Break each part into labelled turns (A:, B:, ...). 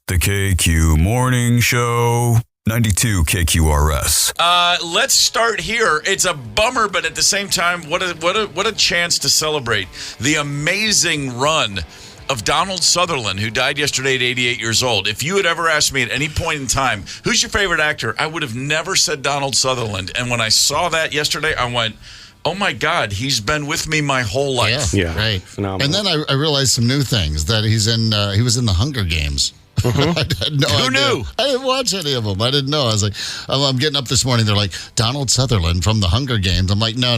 A: The KQ Morning Show, 92 KQRS.
B: Let's start here. It's a bummer, but at the same time, what a chance to celebrate the amazing run of Donald Sutherland, who died yesterday at 88 years old. If you had ever asked me at any point in time, who's your favorite actor, I would have never said Donald Sutherland. And when I saw that yesterday, I went, oh my God, he's been with me my whole life.
C: Yeah,
D: Right.
C: phenomenal.
D: And then I realized some new things, that he was in the Hunger Games. I had no
B: Who
D: idea.
B: knew?
D: I didn't watch any of them. I didn't know. I was like, I'm getting up this morning. They're like, Donald Sutherland from the Hunger Games. I'm like, no.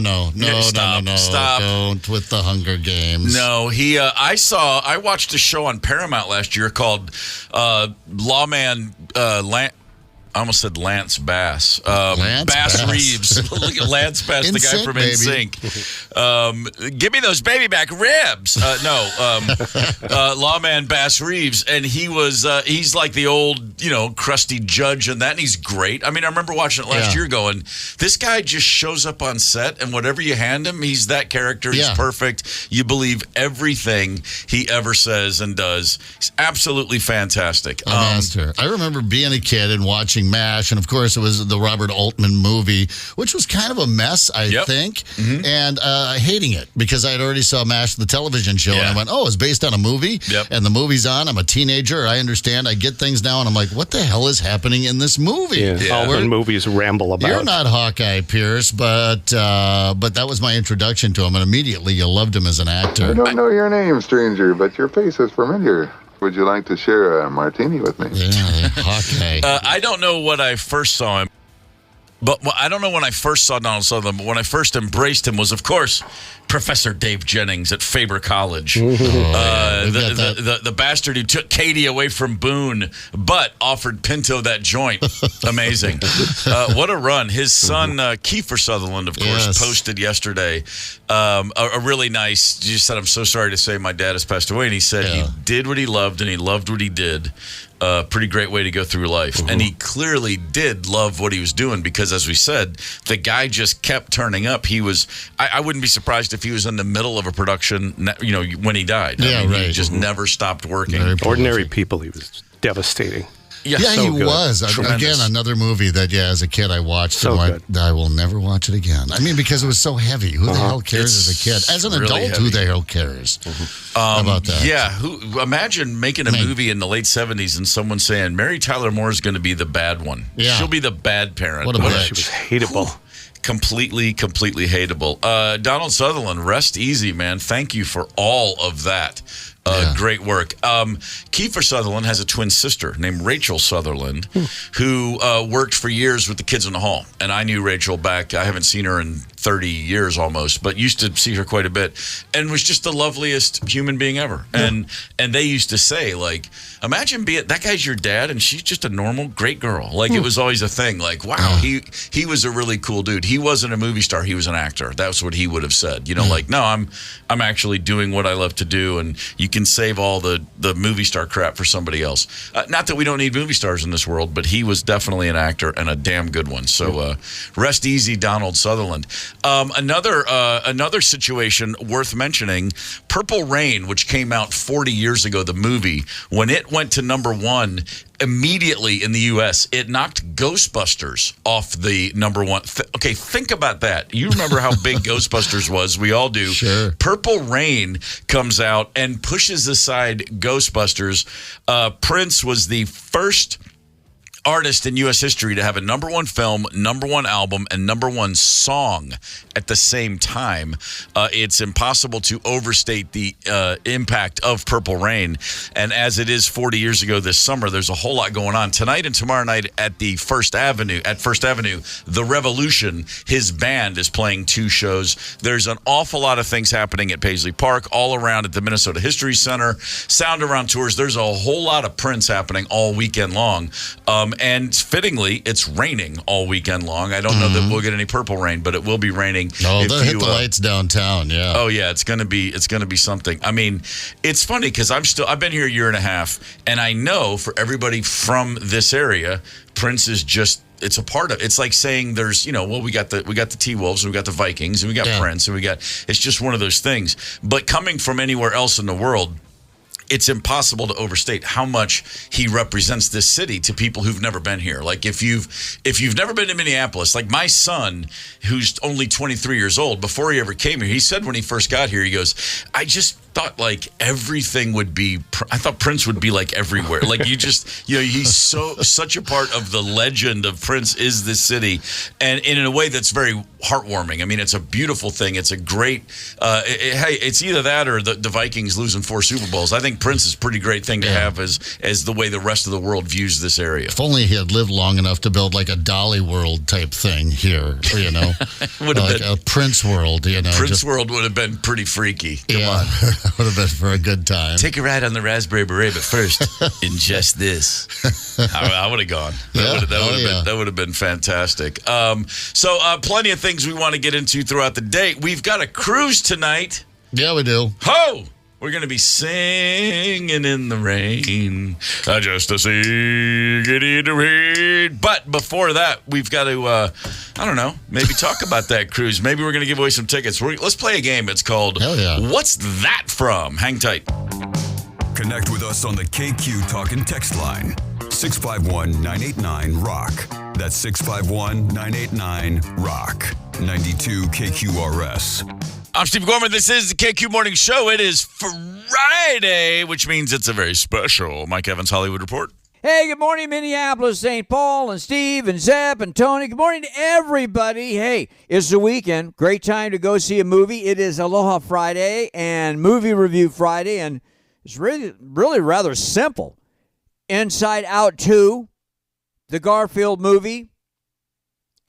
B: Stop.
D: Don't with the Hunger Games.
B: No, I watched a show on Paramount last year called Lawman I almost said Lance Bass. Bass Reeves. Look at Lance Bass, the guy from NSYNC. Give me those baby back ribs. Lawman Bass Reeves. And he's like the old, crusty judge and that, and he's great. I mean, I remember watching it last year going, this guy just shows up on set, and whatever you hand him, he's that character. He's perfect. You believe everything he ever says and does. He's absolutely fantastic.
D: A master. I remember being a kid and watching MASH, and of course it was the Robert Altman movie, which was kind of a mess, I think, and hating it because I had already saw MASH, the television show, and I went, oh, it's based on a movie, and the movie's on. I'm a teenager. I understand. I get things now, and I'm like, what the hell is happening in this movie?
C: Altman movies ramble about.
D: You're not Hawkeye Pierce, but that was my introduction to him, and immediately you loved him as an actor.
E: I don't know your name, stranger, but your face is familiar. Would you like to share a martini with me?
D: Yeah, Hawkeye.
B: I don't know what I first saw him, but I don't know when I first saw Donald Sutherland, but when I first embraced him was, of course, Professor Dave Jennings at Faber College. The bastard who took Katie away from Boone, but offered Pinto that joint. Amazing. What a run. His son, Kiefer Sutherland, of course, posted yesterday a really nice, he just said, I'm so sorry to say my dad has passed away. And he said he did what he loved, and he loved what he did. Pretty great way to go through life. And he clearly did love what he was doing because, as we said, the guy just kept turning up. He was, I wouldn't be surprised if he was in the middle of a production, when he died. He just never stopped working.
C: Ordinary People, he was devastating.
D: Yeah,
C: so
D: he
C: good.
D: was.
B: Tremendous.
D: Again, another movie that, as a kid I watched.
C: So
D: and I will never watch it again. I mean, because it was so heavy. Who the hell cares as a kid? As an
B: really
D: adult, who the hell cares? How about that?
B: Yeah, imagine making a movie in the late 70s and someone saying, Mary Tyler Moore is going to be the bad one.
D: Yeah.
B: She'll be the bad parent.
D: What a bitch.
C: She was hateable.
B: Completely hateable. Donald Sutherland, rest easy, man. Thank you for all of that. Great work. Kiefer Sutherland has a twin sister named Rachel Sutherland who worked for years with the Kids in the Hall. And I knew Rachel back, I haven't seen her in 30 years almost, but used to see her quite a bit and was just the loveliest human being ever. And they used to say, like, imagine that guy's your dad and she's just a normal, great girl. Like, it was always a thing. Like, wow, he was a really cool dude. He wasn't a movie star. He was an actor. That's what he would have said. Like, no, I'm actually doing what I love to do, and you can save all the movie star crap for somebody else. Not that we don't need movie stars in this world, but he was definitely an actor and a damn good one. So rest easy, Donald Sutherland. Another situation worth mentioning, Purple Rain, which came out 40 years ago, the movie, when it went to number one, immediately in the U.S., it knocked Ghostbusters off the number one. Okay, think about that. You remember how big Ghostbusters was. We all do.
D: Sure.
B: Purple Rain comes out and pushes aside Ghostbusters. Prince was the first artist in U.S. history to have a number one film, number one album, and number one song at the same time. It's impossible to overstate the impact of Purple Rain. And as it is 40 years ago this summer, there's a whole lot going on. Tonight and tomorrow night at the First Avenue, The Revolution, his band is playing two shows. There's an awful lot of things happening at Paisley Park, all around at the Minnesota History Center, Sound Around Tours. There's a whole lot of Prince happening all weekend long. And fittingly, it's raining all weekend long. I don't know that we'll get any purple rain, but it will be raining.
D: Oh, they'll hit the lights downtown, yeah.
B: Oh, yeah, it's gonna be something. I mean, it's funny because I've been here a year and a half, and I know for everybody from this area, Prince is just, it's a part of, it's like saying there's, we got the T-Wolves, and we got the Vikings, and we got Prince, and it's just one of those things. But coming from anywhere else in the world, it's impossible to overstate how much he represents this city to people who've never been here. Like if you've never been to Minneapolis, like my son, who's only 23 years old, before he ever came here, he said when he first got here, he goes, I just thought like everything would be, I thought Prince would be like everywhere. Like he's such a part of the legend of Prince is this city. And in a way that's very heartwarming. I mean, it's a beautiful thing. It's a great, hey, it's either that or the Vikings losing 4 Super Bowls. I think Prince is a pretty great thing to have as the way the rest of the world views this area.
D: If only he had lived long enough to build like a Dolly World type thing here, like a Prince World,
B: Prince World would have been pretty freaky. Come on.
D: Would have been for a good time.
B: Take a ride on the Raspberry Beret, but first, ingest this. I would have gone. That would have been fantastic. So plenty of things we want to get into throughout the day. We've got a cruise tonight.
D: Yeah, we do.
B: Ho! We're going to be singing in the rain, just to sing it in the rain. But before that, we've got to, maybe talk about that cruise. Maybe we're going to give away some tickets. Let's play a game. It's called What's That From? Hang tight.
A: Connect with us on the KQ Talk and Text line, 651-989-ROCK. That's 651-989-ROCK. 92 KQRS.
B: I'm Steve Gorman. This is the KQ Morning Show. It is Friday, which means it's a very special Mike Evans Hollywood Report.
F: Hey, good morning, Minneapolis, St. Paul, and Steve, and Zeb, and Tony. Good morning to everybody. Hey, it's the weekend. Great time to go see a movie. It is Aloha Friday and Movie Review Friday, and it's really rather simple. Inside Out 2, the Garfield movie,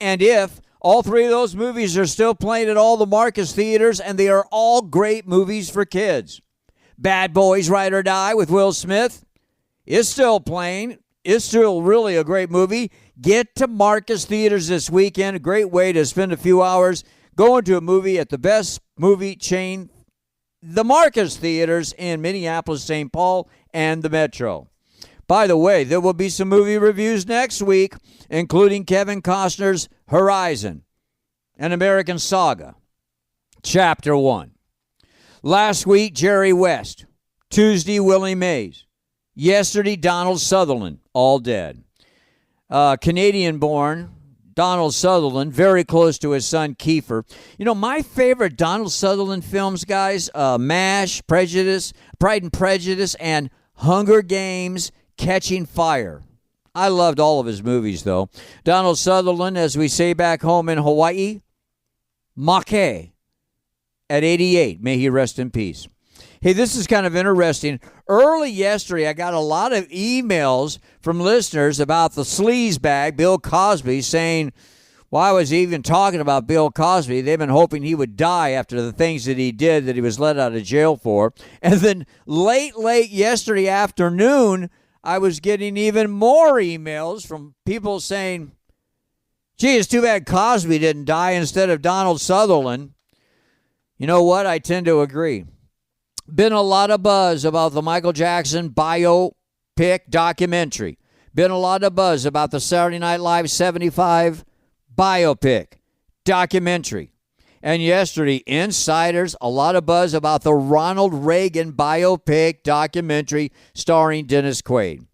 F: and If. All 3 of those movies are still playing at all the Marcus theaters, and they are all great movies for kids. Bad Boys Ride or Die with Will Smith is still playing. It's still really a great movie. Get to Marcus theaters this weekend. A great way to spend a few hours going to a movie at the best movie chain, the Marcus theaters in Minneapolis, St. Paul, and the Metro. By the way, there will be some movie reviews next week, including Kevin Costner's Horizon, An American Saga, Chapter 1. Last week, Jerry West. Tuesday, Willie Mays. Yesterday, Donald Sutherland, all dead. Canadian-born Donald Sutherland, very close to his son Kiefer. My favorite Donald Sutherland films, guys, MASH, Pride and Prejudice, and Hunger Games, Catching Fire. I loved all of his movies, though. Donald Sutherland, as we say back home in Hawaii, Make, at 88. May he rest in peace. Hey, this is kind of interesting. Early yesterday, I got a lot of emails from listeners about the sleaze bag, Bill Cosby, saying, why was he even talking about Bill Cosby? They've been hoping he would die after the things that he did that he was let out of jail for. And then late yesterday afternoon, I was getting even more emails from people saying, gee, it's too bad Cosby didn't die instead of Donald Sutherland. You know what? I tend to agree. Been a lot of buzz about the Michael Jackson biopic documentary. Been a lot of buzz about the Saturday Night Live 75 biopic documentary. And yesterday, insiders, a lot of buzz about the Ronald Reagan biopic documentary starring Dennis Quaid.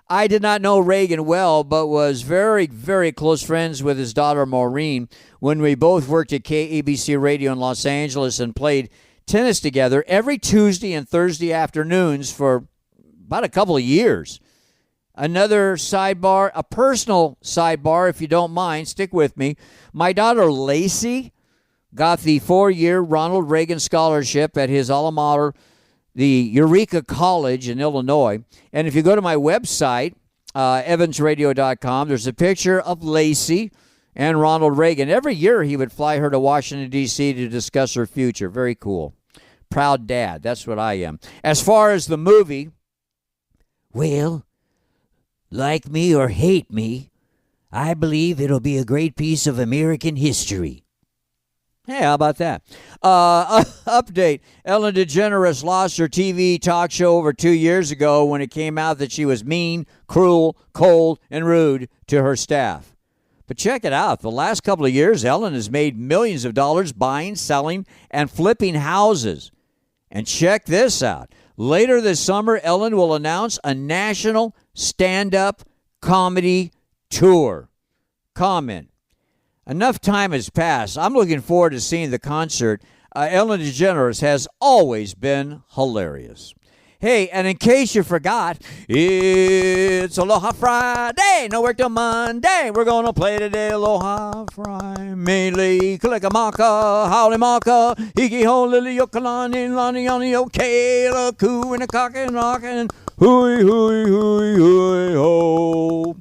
F: I did not know Reagan well, but was very, very close friends with his daughter Maureen when we both worked at KABC Radio in Los Angeles and played tennis together every Tuesday and Thursday afternoons for about a couple of years. Another sidebar, a personal sidebar, if you don't mind, stick with me. My daughter Lacey got the 4-year Ronald Reagan Scholarship at his alma mater, the Eureka College in Illinois. And if you go to my website, evansradio.com, there's a picture of Lacey and Ronald Reagan. Every year he would fly her to Washington, D.C. to discuss her future. Very cool. Proud dad. That's what I am. As far as the movie, well, like me or hate me, I believe it'll be a great piece of American history. Hey, how about that? Update. Ellen DeGeneres lost her TV talk show over 2 years ago when it came out that she was mean, cruel, cold, and rude to her staff. But check it out. The last couple of years, Ellen has made millions of dollars buying, selling, and flipping houses. And check this out. Later this summer, Ellen will announce a national stand-up comedy tour. Comment. Enough time has passed. I'm looking forward to seeing the concert. Ellen DeGeneres has always been hilarious. Hey, and in case you forgot, it's Aloha Friday. No work till Monday. We're going to play today Aloha Friday. Mele, Kalicamaka, Howley Maka, Hiki Ho, Lily, Yokalani, Lani, Yoni, Okay, La Coo, and a cock and rock, and hooey, hooey, hooey, hooey, ho.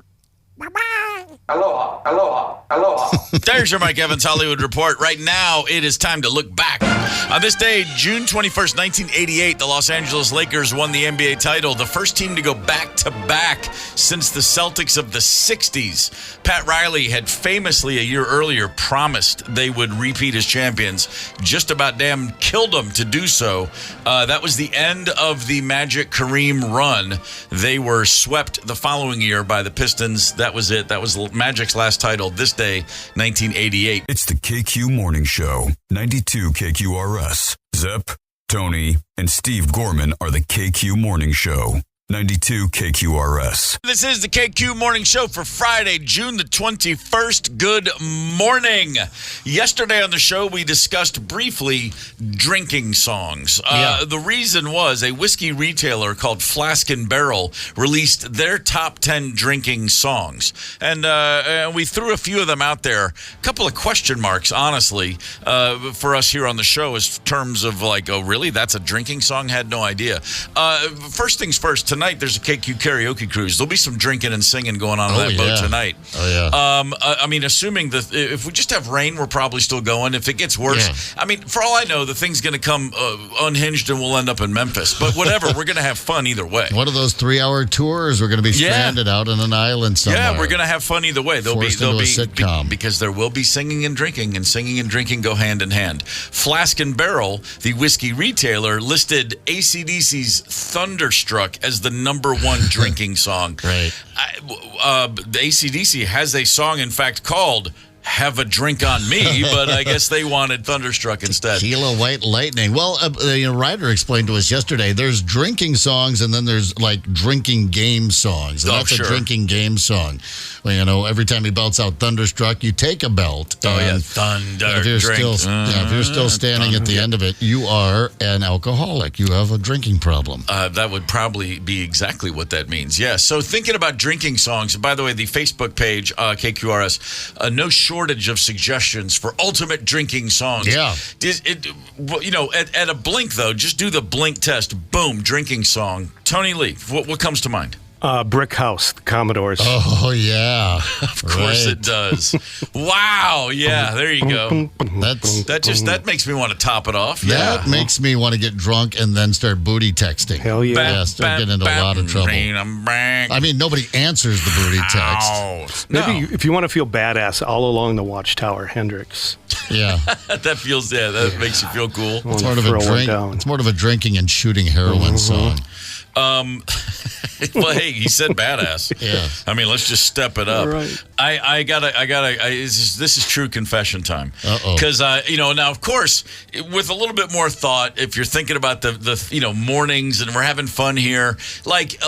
G: Aloha, aloha, aloha.
B: There's your Mike Evans Hollywood Report. Right now, it is time to look back. On this day, June 21st, 1988, the Los Angeles Lakers won the NBA title, the first team to go back-to-back since the Celtics of the 60s. Pat Riley had famously a year earlier promised they would repeat as champions. Just about damn killed them to do so. That was the end of the Magic Kareem run. They were swept the following year by the Pistons. That was it. That was Magic's last title this day, 1988.
A: It's the KQ Morning Show, 92 KQRS. Zep, Tony, and Steve Gorman are the KQ Morning Show, 92 KQRS.
B: This is the KQ Morning Show for Friday, June the 21st. Good morning. Yesterday on the show, we discussed briefly drinking songs. The reason was a whiskey retailer called Flask and Barrel released their top 10 drinking songs. And we threw a few of them out there. A couple of question marks, honestly, for us here on the show as terms of like, oh, really? That's a drinking song? Had no idea. First things first, tonight there's a KQ karaoke cruise. There'll be some drinking and singing going on that boat tonight.
D: Oh, yeah.
B: I mean, assuming that if we just have rain, we're probably still going. If it gets worse, I mean, for all I know, the thing's going to come unhinged and we'll end up in Memphis. But whatever, we're going to have fun either way.
D: One of those 3-hour tours, we're going to be stranded out on an island somewhere.
B: Yeah, we're going to have fun either way. There'll be
D: sitcom.
B: Because there will be singing and singing and drinking go hand in hand. Flask and Barrel, the whiskey retailer, listed AC/DC's Thunderstruck as the number one drinking song.
D: Right.
B: The AC/DC has a song, in fact, called Have a Drink on Me, but I guess they wanted Thunderstruck instead.
D: Tequila White Lightning. Well, Ryder explained to us yesterday, there's drinking songs and then there's like drinking game songs. And that's a drinking game song. Well, every time he belts out Thunderstruck, you take a belt.
B: Thunder
D: if you're
B: drink.
D: if you're still standing at the end of it, you are an alcoholic. You have a drinking problem.
B: That would probably be exactly what that means. Yeah. So thinking about drinking songs, by the way, the Facebook page, KQRS, no shortage of suggestions for ultimate drinking songs.
D: Yeah.
B: At a blink, though, just do the blink test. Boom, drinking song. Tony Lee, what comes to mind?
C: Brick House, the Commodores.
D: Oh, yeah.
B: Of course it does. Wow. Yeah, there you go. That makes me want to top it off.
D: That makes me want to get drunk and then start booty texting.
C: Hell yeah.
D: Yeah, start getting into a lot of trouble. I mean, nobody answers the booty text.
C: Maybe if you want to feel badass, All Along the Watchtower, Hendrix.
D: Yeah.
B: that makes you feel cool.
D: It's more of a drink. It's more of a drinking and shooting heroin song.
B: Well, hey, he said badass.
D: Yeah.
B: I mean, let's just step it up.
C: Right.
B: This is true confession time.
D: Uh-oh.
B: Because, now, of course, with a little bit more thought, if you're thinking about the mornings and we're having fun here, like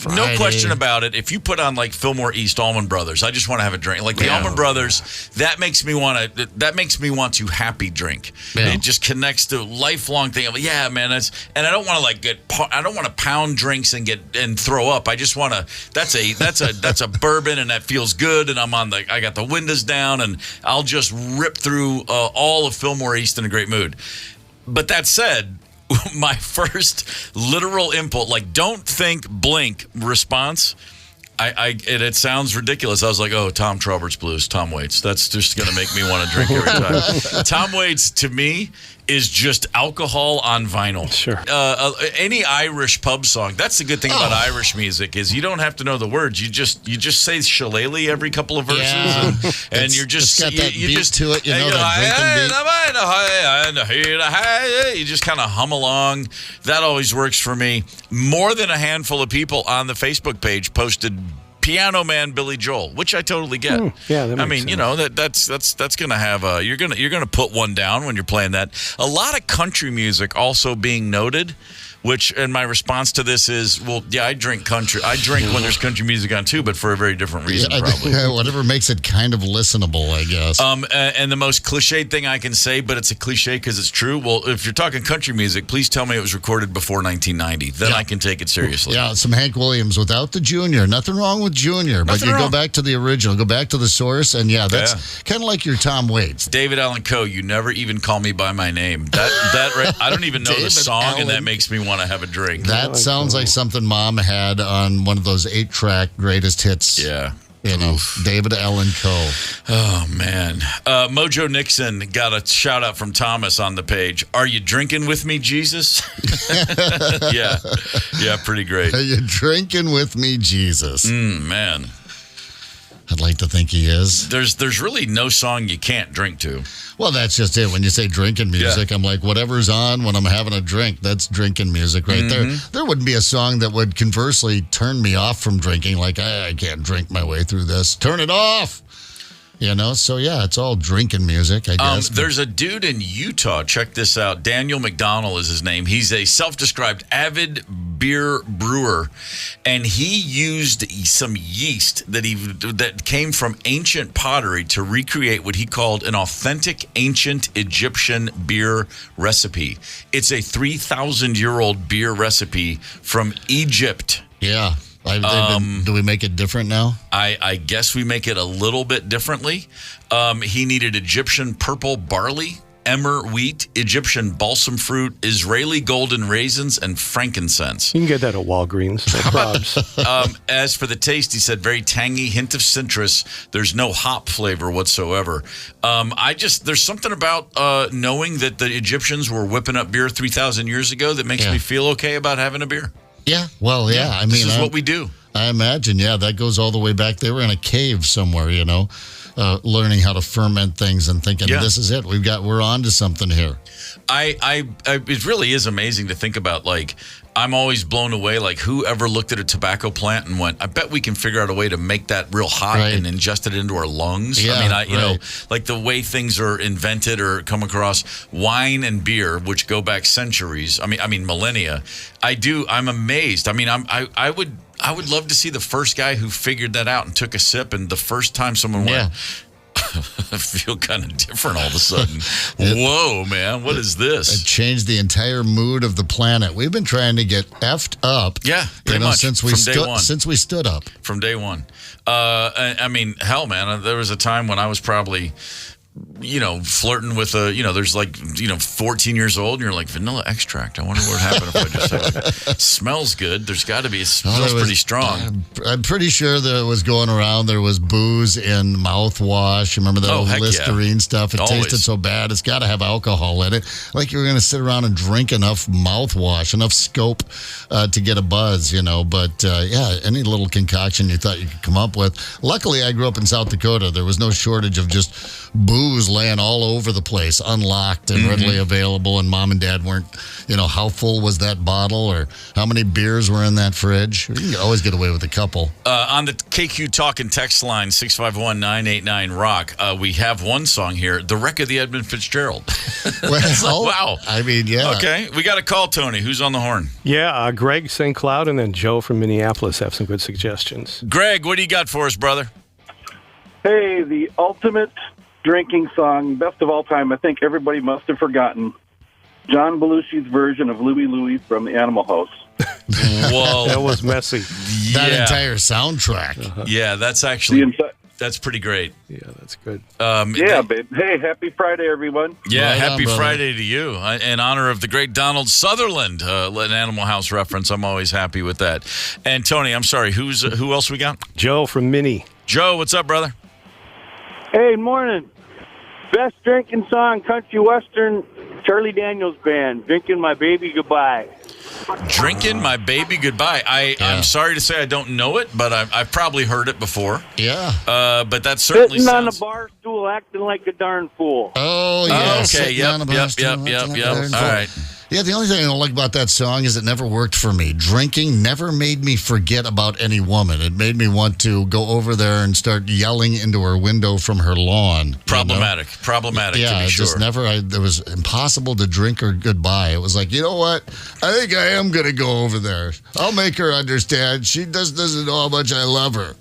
B: no question about it, if you put on, like, Fillmore East Allman Brothers, I just want to have a drink. Like, the Allman Brothers, that makes me want to happy drink.
D: Yeah.
B: It just connects to a lifelong thing of, yeah, man, and I don't want to, I don't want to pound drinks and throw up. I just want to. That's a bourbon, and that feels good. And I got the windows down, and I'll just rip through all of Fillmore East in a great mood. But that said, my first literal impulse, like, don't think blink response. It sounds ridiculous. I was like, oh, Tom Traubert's Blues, Tom Waits. That's just going to make me want to drink every time. Tom Waits, to me, is just alcohol on vinyl.
C: Sure.
B: Any Irish pub song. That's the good thing about Irish music is you don't have to know the words. You just say shillelagh every couple of verses, and you're just
D: got that
B: you
D: beat
B: just
D: to it. You know that drinking beat.
B: You just kind of hum along. That always works for me. More than a handful of people on the Facebook page posted Piano Man Billy Joel, which I totally get.
C: Yeah, that makes
B: sense. That's gonna have you're gonna put one down when you're playing that. A lot of country music also being noted, and my response to this is, well, yeah, I drink country. I drink when there's country music on too, but for a very different reason, probably.
D: Whatever makes it kind of listenable, I guess.
B: And the most cliched thing I can say, but it's a cliche because it's true. Well, if you're talking country music, please tell me it was recorded before 1990. Then I can take it seriously.
D: Yeah, some Hank Williams without the Junior. Nothing wrong with Junior, but you go back to the original, go back to the source, and that's kind of like your Tom Waits.
B: David Allan Coe, you never even call me by my name. That right, I don't even know the song, and that makes me want to have a drink.
D: That sounds like something Mom had on one of those 8-track greatest hits.
B: Yeah.
D: David Allan Coe.
B: Oh, man. Mojo Nixon got a shout out from Thomas on the page. Are you drinking with me, Jesus? Yeah, pretty great.
D: Are you drinking with me, Jesus?
B: Man.
D: I'd like to think he is.
B: There's really no song you can't drink to.
D: Well, that's just it. When you say drinking music, I'm like, whatever's on when I'm having a drink, that's drinking music right there. There wouldn't be a song that would conversely turn me off from drinking, like, I can't drink my way through this. Turn it off. So yeah, it's all drinking music, I guess.
B: There's a dude in Utah. Check this out. Daniel McDonald is his name. He's a self-described avid beer brewer, and he used some yeast that came from ancient pottery to recreate what he called an authentic ancient Egyptian beer recipe. It's a 3,000-year-old beer recipe from Egypt.
D: Yeah. Do we make it different now?
B: I guess we make it a little bit differently. He needed Egyptian purple barley, emmer wheat, Egyptian balsam fruit, Israeli golden raisins, and frankincense.
C: You can get that at Walgreens. No probs.
B: As for the taste, he said very tangy, hint of citrus. There's no hop flavor whatsoever. There's something about knowing that the Egyptians were whipping up beer 3,000 years ago that makes me feel okay about having a beer.
D: Yeah, well, yeah. I mean,
B: this is what we do.
D: I imagine, that goes all the way back. They were in a cave somewhere, learning how to ferment things and thinking, this is it. We're on to something here.
B: It really is amazing to think about. Like, I'm always blown away. Like, whoever looked at a tobacco plant and went, I bet we can figure out a way to make that real hot and ingest it into our lungs.
D: Yeah,
B: I mean, like the way things are invented or come across, wine and beer, which go back centuries. I mean millennia. I'm amazed. I mean, I would love to see the first guy who figured that out and took a sip, and the first time someone went, I feel kind of different all of a sudden. Whoa, man, what is this?
D: It changed the entire mood of the planet. We've been trying to get effed up.
B: Yeah, pretty much
D: since we stood up.
B: From day one. I mean, hell, man, there was a time when I was probably flirting with there's 14 years old, and you're like, vanilla extract. I wonder what happened if I just said it. Smells good. There's got to be. It smells pretty strong.
D: I'm pretty sure that it was going around. There was booze in mouthwash. Remember that old Listerine stuff? It tasted so bad. It's got to have alcohol in it. Like you were going to sit around and drink enough mouthwash, enough scope to get a buzz, But any little concoction you thought you could come up with. Luckily, I grew up in South Dakota. There was no shortage of just booze laying all over the place, unlocked and readily available, and Mom and Dad weren't, how full was that bottle or how many beers were in that fridge. You can always get away with a couple.
B: On the KQ Talk and text line, 651-989-ROCK, we have one song here, The Wreck of the Edmund Fitzgerald.
D: Well,
B: wow.
D: I mean, yeah.
B: Okay, we got a call, Tony. Who's on the horn?
C: Yeah, Greg St. Cloud and then Joe from Minneapolis have some good suggestions.
B: Greg, what do you got for us, brother?
H: Hey, the ultimate drinking song, best of all time, I think everybody must have forgotten. John Belushi's version of Louie Louie from the Animal House.
B: Whoa.
C: That was messy.
D: That entire soundtrack.
B: Yeah, that's actually, that's pretty great.
C: Yeah, that's good.
H: Babe. Hey, happy Friday, everyone.
B: Yeah,
D: right
B: happy
D: on,
B: Friday to you. In honor of the great Donald Sutherland, an Animal House reference. I'm always happy with that. And Tony, I'm sorry, who else we got?
C: Joe from Minnie.
B: Joe, what's up, brother?
H: Hey, morning. Best drinking song, country western, Charlie Daniels Band, Drinking My Baby Goodbye.
B: Drinking My Baby Goodbye. I'm sorry to say I don't know it, but I've probably heard it before.
D: Yeah.
B: But that certainly
H: Sitting
B: sounds...
H: on a bar stool acting like a darn fool.
D: Oh, yeah.
B: Okay, yep. All right.
D: Yeah, the only thing I don't like about that song is it never worked for me. Drinking never made me forget about any woman. It made me want to go over there and start yelling into her window from her lawn.
B: Problematic. Problematic,
D: yeah,
B: to be sure.
D: Just never, it was impossible to drink her goodbye. It was like, you know what? I think I am going to go over there. I'll make her understand. She doesn't know how much I love her.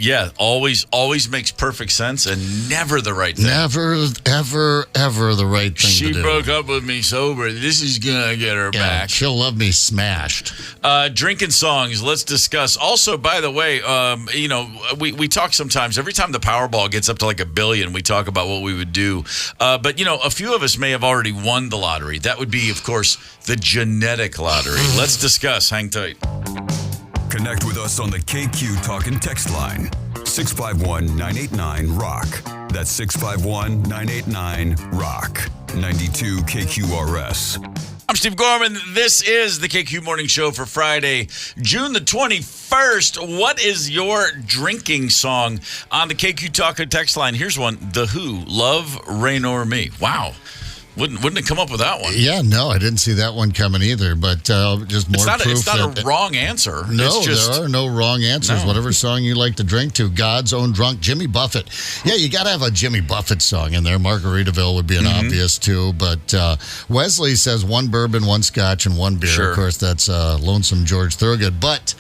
B: Yeah, always makes perfect sense and never the right thing.
D: Never, ever the right thing to do.
B: She broke up with me sober. This is going to get her back.
D: She'll love me smashed.
B: Drinking songs, let's discuss. Also, by the way, we talk sometimes. Every time the Powerball gets up to like $1 billion, we talk about what we would do. But, a few of us may have already won the lottery. That would be, of course, the genetic lottery. Let's discuss. Hang tight.
A: Connect with us on the KQ Talk and Text line. 651-989-ROCK. That's 651-989-ROCK. 92 KQRS.
B: I'm Steve Gorman. This is the KQ Morning Show for Friday, June the 21st. What is your drinking song on the KQ Talk and Text line? Here's one. The Who, Love, Rain O'er Me. Wow. Wouldn't it come up with that one?
D: Yeah, no, I didn't see that one coming either. But just more proof
B: it's not a wrong answer.
D: No, there are no wrong answers.
B: No.
D: Whatever song you like to drink to, God's Own Drunk, Jimmy Buffett. Yeah, you got to have a Jimmy Buffett song in there. Margaritaville would be an obvious too. But Wesley says 1 bourbon, 1 scotch, and 1 beer.
B: Sure.
D: Of course, that's Lonesome George Thorogood. But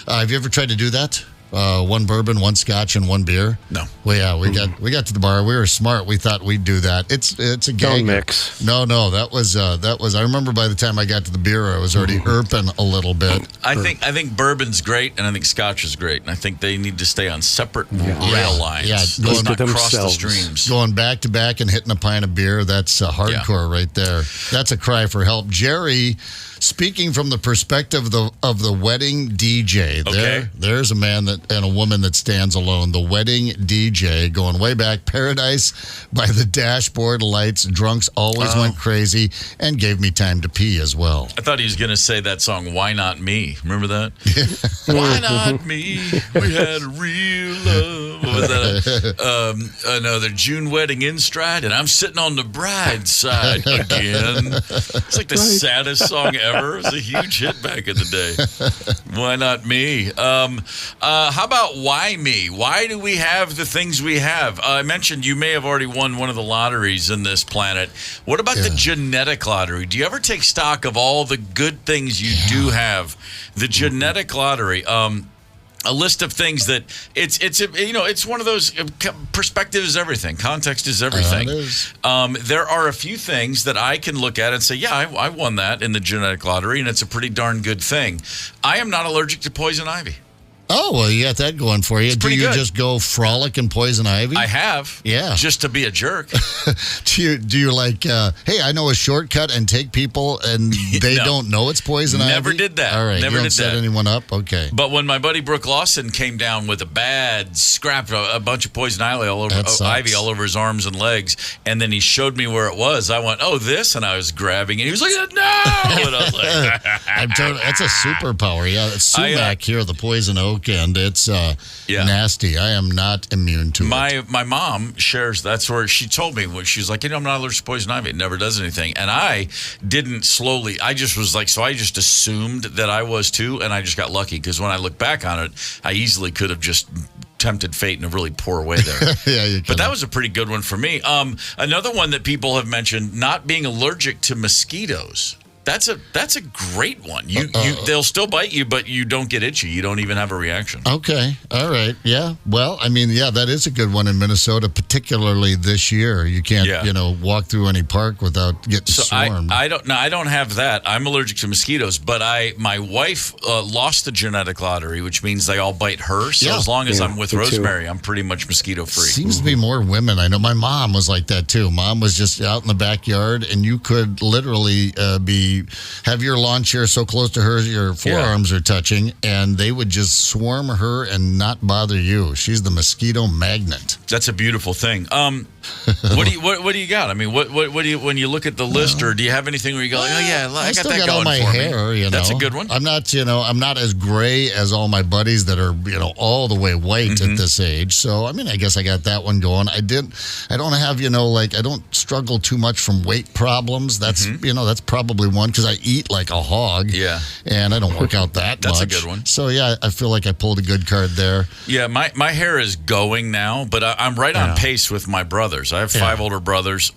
D: have you ever tried to do that? 1 bourbon, 1 scotch, and 1 beer.
B: No.
D: Well, yeah, we got to the bar. We were smart. We thought we'd do that. It's a gag.
C: Don't mix.
D: No. That was. I remember by the time I got to the beer, I was already erping a little bit.
B: I think bourbon's great, and I think scotch is great, and I think they need to stay on separate rail lines.
D: Yeah,
B: let's not
C: going
B: cross the
C: themselves.
B: streams.
D: Going back to back and hitting a pint of beer, that's hardcore right there. That's a cry for help. Jerry, speaking from the perspective of the wedding DJ, there's a man and a woman that stands alone. The wedding DJ, going way back, Paradise by the Dashboard Lights. Drunks always went crazy and gave me time to pee as well.
B: I thought he was going to say that song, Why Not Me? Remember that? Why not me? We had a real love. What was that? Another June wedding in stride, and I'm sitting on the bride's side again. It's like the saddest song ever. It was a huge hit back in the day. Why not me? How about why me? Why do we have the things we have? I mentioned you may have already won one of the lotteries in this planet. What about the genetic lottery? Do you ever take stock of all the good things you do have? The genetic lottery. A list of things that it's one of those perspective is everything, context is everything. There are a few things that I can look at and say, yeah, I won that in the genetic lottery, and it's a pretty darn good thing. I am not allergic to poison ivy.
D: Oh, well, you got that going for you. Do you just go frolic and poison ivy?
B: I have.
D: Yeah.
B: Just to be a jerk.
D: Do you like, hey, I know a shortcut and take people and they don't know it's poison ivy?
B: Never did that.
D: All right.
B: Never
D: you don't
B: did
D: set
B: that.
D: anyone up? Okay.
B: But when my buddy Brooke Lawson came down with a bad scrap, a bunch of poison ivy all over his arms and legs, and then he showed me where it was, I went, oh, this? And I was grabbing it. He was like, no! And I was like,
D: that's a superpower. Yeah, it's sumac here, the poison oak, and it's nasty. I am not immune to it.
B: My mom shares, that's where she told me, when she was like, I'm not allergic to poison ivy. It never does anything. And I didn't slowly, I just was like, so I just assumed that I was too, and I just got lucky, because when I look back on it, I easily could have just tempted fate in a really poor way there. But that was a pretty good one for me. Another one that people have mentioned, not being allergic to mosquitoes. That's a great one. They'll still bite you, but you don't get itchy. You don't even have a reaction. Okay. All right. Yeah. Well, I mean, that is a good one in Minnesota, particularly this year. You can't, walk through any park without getting swarmed. I don't have that. I'm allergic to mosquitoes, but my wife lost the genetic lottery, which means they all bite her. So as long as I'm with Rosemary, I'm pretty much mosquito free. Seems to be more women. I know my mom was like that too. Mom was just out in the backyard, and you could literally have your lawn chair so close to hers your forearms are touching, and they would just swarm her and not bother you. She's the mosquito magnet. That's a beautiful thing. What do you got? I mean, what do you when you look at the list, or do you have anything where you go, like, oh yeah, I got
D: still
B: that
D: got
B: going
D: all my
B: for
D: hair,
B: me?
D: you know.
B: That's a good one.
D: I'm not, I'm not as gray as all my buddies that are, all the way white at this age. So, I mean, I guess I got that one going. I don't have, I don't struggle too much from weight problems. That's, that's probably one because I eat like a hog.
B: Yeah.
D: And I don't work out that much.
B: That's a good one.
D: So, yeah, I feel like I pulled a good card there.
B: Yeah, my hair is going now, but I'm right on pace with my brothers. I have 5 older brothers.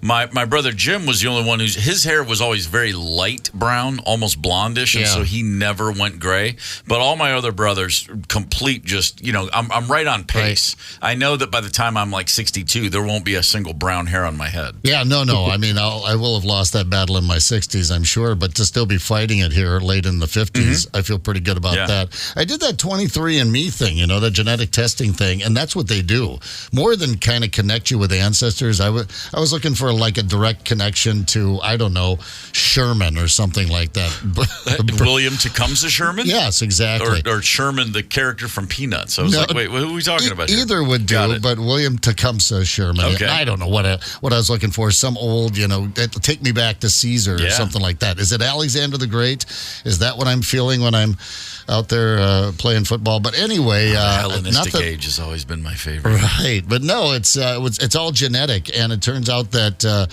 B: My brother Jim was the only one his hair was always very light brown, almost blondish, and so he never went gray. But all my other brothers, complete just, I'm right on pace. Right. I know that by the time I'm like 62, there won't be a single brown hair on my head.
D: Yeah, no. I mean, I will have lost that battle in my 60s, I'm sure, but to still be fighting it here late in the 50s, I feel pretty good about that. I did that 23andMe thing, the genetic testing thing, and that's what they do. More than kind of connect you with ancestors, I was looking for like a direct connection to, I don't know, Sherman or something like that.
B: William Tecumseh Sherman?
D: Yes, exactly.
B: Or Sherman, the character from Peanuts. I was like, wait, who are we talking about here?
D: Either would do, but William Tecumseh Sherman.
B: Okay.
D: I don't know what I was looking for. Some old, take me back to Caesar or something like that. Is it Alexander the Great? Is that what I'm feeling when I'm out there playing football? But anyway,
B: the Hellenistic age has always been my favorite.
D: Right, but no, it's all genetic, and it turns out that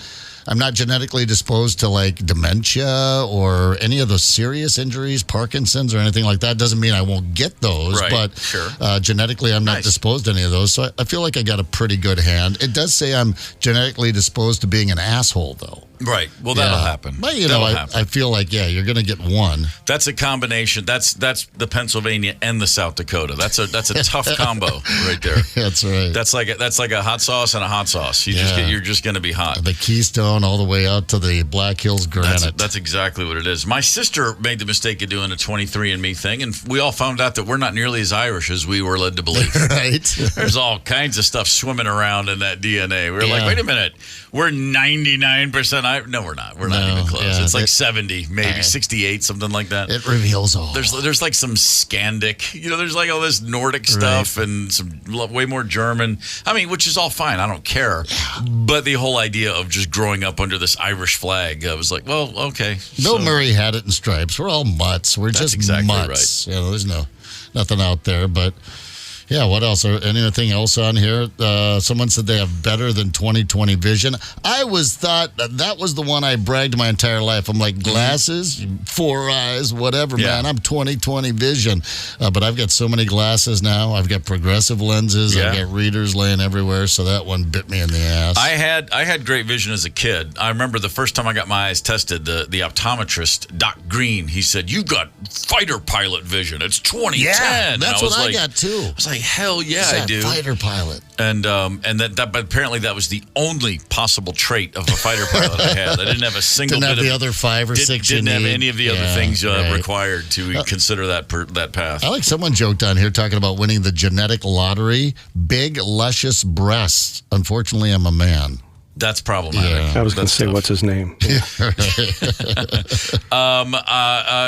D: I'm not genetically disposed to like dementia or any of those serious injuries, Parkinson's or anything like that. Doesn't mean I won't get those, but genetically I'm not disposed to any of those. So I feel like I got a pretty good hand. It does say I'm genetically disposed to being an asshole, though.
B: Right. Well, that'll happen.
D: But, I feel like, you're going to get one.
B: That's a combination. That's the Pennsylvania and the South Dakota. That's a tough combo right there.
D: That's right.
B: That's like a hot sauce and a hot sauce. You're just going to be hot.
D: The Keystone all the way out to the Black Hills Granite.
B: That's exactly what it is. My sister made the mistake of doing a 23andMe thing, and we all found out that we're not nearly as Irish as we were led to believe.
D: Right.
B: There's all kinds of stuff swimming around in that DNA. We're like, wait a minute. We're 99% Irish. No, we're not. We're not even close. It's like 70, maybe 68, something like that.
D: It reveals all.
B: There's like some Scandic. There's like all this Nordic stuff and some way more German. I mean, which is all fine. I don't care. But the whole idea of just growing up under this Irish flag, I was like, well, okay.
D: Bill Murray had it in stripes. We're all mutts. We're just
B: exactly
D: mutts. Right. There's nothing out there, but... Yeah, what else? Anything else on here? Someone said they have better than 20/20 vision. I thought that was the one I bragged my entire life. I'm like, glasses, 4 eyes, whatever, man. I'm 20/20 vision. But I've got so many glasses now. I've got progressive lenses. I've got readers laying everywhere, so that one bit me in the ass.
B: I had great vision as a kid. I remember the first time I got my eyes tested, the optometrist, Doc Green, he said, you got fighter pilot vision. It's 20/10.
D: Yeah, that's what I got, too.
B: I was like, hell yeah,
D: I
B: do.
D: Fighter pilot.
B: And that but apparently that was the only possible trait of a fighter pilot I had. I didn't have a single
D: didn't have the other 5 or 6
B: didn't have any of the other things required to consider that path.
D: I like someone joked on here talking about winning the genetic lottery. Big, luscious breasts. Unfortunately, I'm a man.
B: That's problematic.
C: I was going to say, what's his name?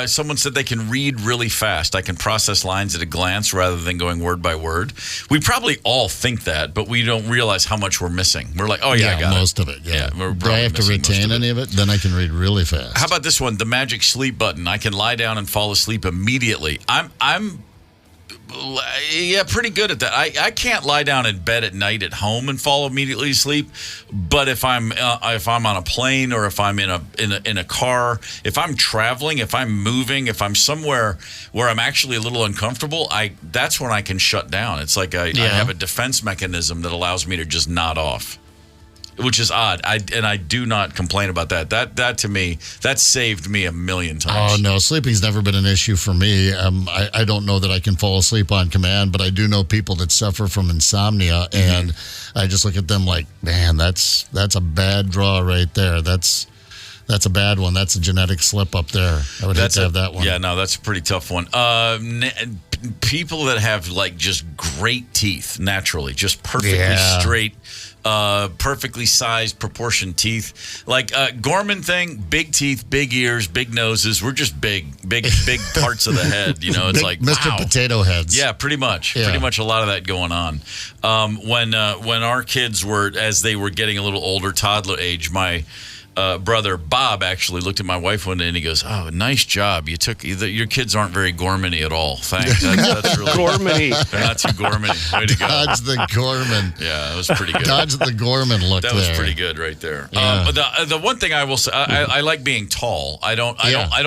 B: Someone said they can read really fast. I can process lines at a glance rather than going word by word. We probably all think that, but we don't realize how much we're missing. We're like, oh, I got
D: most
B: it.
D: of it. Yeah.
B: Do
D: I have to retain any of it? Then I can read really fast.
B: How about this one? The magic sleep button. I can lie down and fall asleep immediately. I'm pretty good at that. I can't lie down in bed at night at home and fall immediately asleep. But if I'm on a plane or if I'm in a car, if I'm traveling, if I'm moving, if I'm somewhere where I'm actually a little uncomfortable, that's when I can shut down. It's like I have a defense mechanism that allows me to just nod off. Which is odd. I do not complain about that. That to me, that saved me a million times.
D: Oh, no. Sleeping's never been an issue for me. I don't know that I can fall asleep on command, but I do know people that suffer from insomnia, and I just look at them like, man, that's a bad draw right there. That's That's a bad one. That's a genetic slip up there. I would hate to have that one.
B: Yeah, no, that's a pretty tough one. People that have like just great teeth naturally, just perfectly straight, perfectly sized, proportioned teeth. Like Gorman thing, big teeth, big ears, big noses. We're just big parts of the head. You know, it's like
D: Mr.
B: Wow.
D: Potato Heads.
B: Yeah, pretty much.
D: Yeah.
B: Pretty much a lot of that going on. When our kids were, as they were getting a little older, toddler age, my brother Bob actually looked at my wife one day and he goes, "Oh, nice job. Your kids aren't very Gorman-y at all. Thanks. That's really
C: Gorman-y.
B: They're not too Gorman-y. Way to go."
D: Dodge the Gorman.
B: Yeah, that was pretty good.
D: Dodge the Gorman look
B: That
D: there.
B: was pretty good right there.
D: Yeah.
B: But the one thing I will say, I like being tall. I don't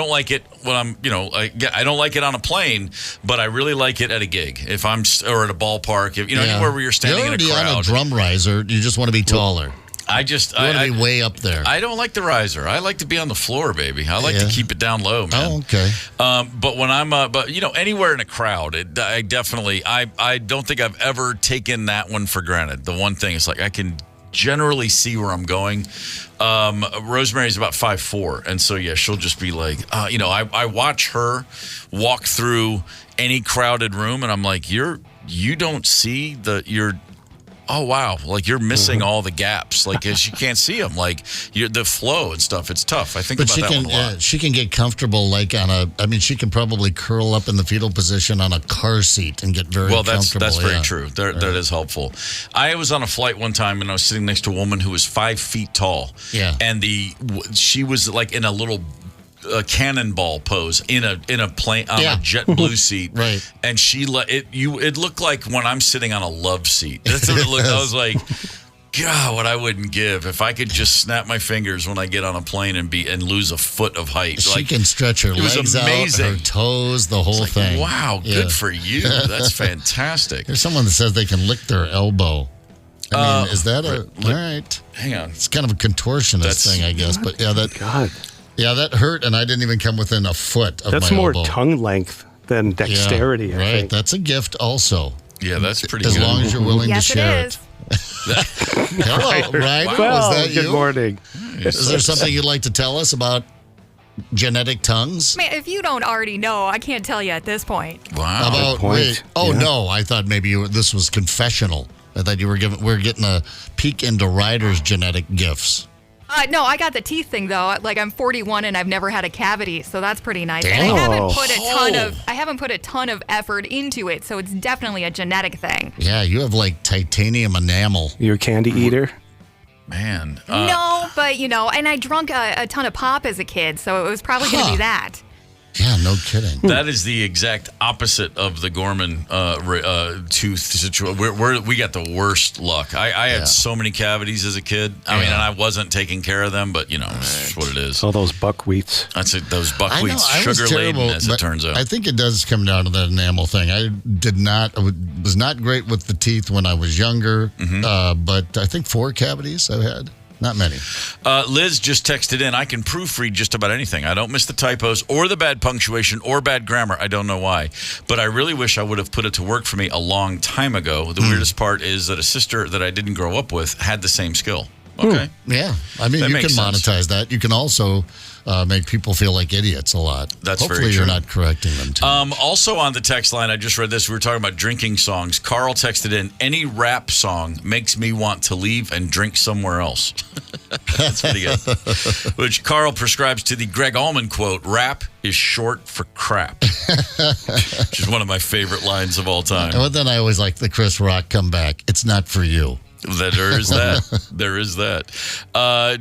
B: like it when I'm, I don't like it on a plane, but I really like it at a gig. If I'm or at a ballpark, anywhere where you're standing in a crowd.
D: On a drum riser. You just want to be taller.
B: I
D: want to be way up there.
B: I don't like the riser. I like to be on the floor, baby. I like to keep it down low, man.
D: Oh, okay.
B: But when I'm, anywhere in a crowd, I don't think I've ever taken that one for granted. The one thing is like I can generally see where I'm going. Rosemary's about 5'4", and so she'll just be like, I watch her walk through any crowded room, and I'm like, you don't see oh wow! Like you're missing all the gaps, like as you can't see them, like the flow and stuff. It's tough. I think about that one a lot.
D: She can get comfortable, like she can probably curl up in the fetal position on a car seat and get very comfortable.
B: That's very true. That is helpful. I was on a flight one time and I was sitting next to a woman who was 5 feet tall. Yeah, and she was like in a little cannonball pose in a plane on a JetBlue seat, right? And she it looked like when I'm sitting on a love seat. That's what it looked. I was like, God, what I wouldn't give if I could just snap my fingers when I get on a plane and lose a foot of height.
D: She can stretch her legs out, her toes, the whole thing.
B: Wow, good for you. That's fantastic.
D: There's someone that says they can lick their elbow. I mean, is that all right?
B: Hang on,
D: it's kind of a contortionist thing, I guess. But God. Yeah, that hurt, and I didn't even come within a foot of my elbow.
C: That's more tongue length than dexterity, I think.
D: That's a gift also.
B: Yeah, that's pretty
D: good. As
B: good.
D: long as you're willing to share it. Hello, Ryder.
C: Well,
D: was that you?
C: Good morning.
D: Is there something you'd like to tell us about genetic tongues?
I: Man, if you don't already know, I can't tell you at this point.
B: Wow.
D: No, I thought maybe this was confessional. I thought we're getting a peek into Ryder's genetic gifts.
I: No, I got the teeth thing though. Like I'm 41 and I've never had a cavity, so that's pretty nice.
D: Damn.
I: And I haven't put a ton of effort into it, so it's definitely a genetic thing.
D: Yeah, you have like titanium enamel.
C: You're a candy eater?
B: Man.
I: No, but and I drunk a ton of pop as a kid, so it was probably going to be that.
D: Yeah, no kidding.
B: That is the exact opposite of the Gorman tooth situation. We got the worst luck. I had so many cavities as a kid. I mean, and I wasn't taking care of them, but it's just what it is.
C: All those buckwheats.
B: That's it. Those buckwheats, sugar-laden, as it turns out.
D: I think it does come down to that enamel thing. I was not great with the teeth when I was younger, but I think 4 cavities I've had. Not many.
B: Liz just texted in, I can proofread just about anything. I don't miss the typos or the bad punctuation or bad grammar. I don't know why. But I really wish I would have put it to work for me a long time ago. The weirdest part is that a sister that I didn't grow up with had the same skill. Okay.
D: Yeah. I mean, you can monetize that. You can also make people feel like idiots a lot.
B: That's
D: Hopefully
B: very true.
D: You're not correcting them too.
B: Also on the text line, I just read this. We were talking about drinking songs. Carl texted in, any rap song makes me want to leave and drink somewhere else. That's pretty good. Which Carl prescribes to the Greg Allman quote, rap is short for crap. Which is one of my favorite lines of all time.
D: But then I always like the Chris Rock comeback. It's not for you.
B: There is that. There is that.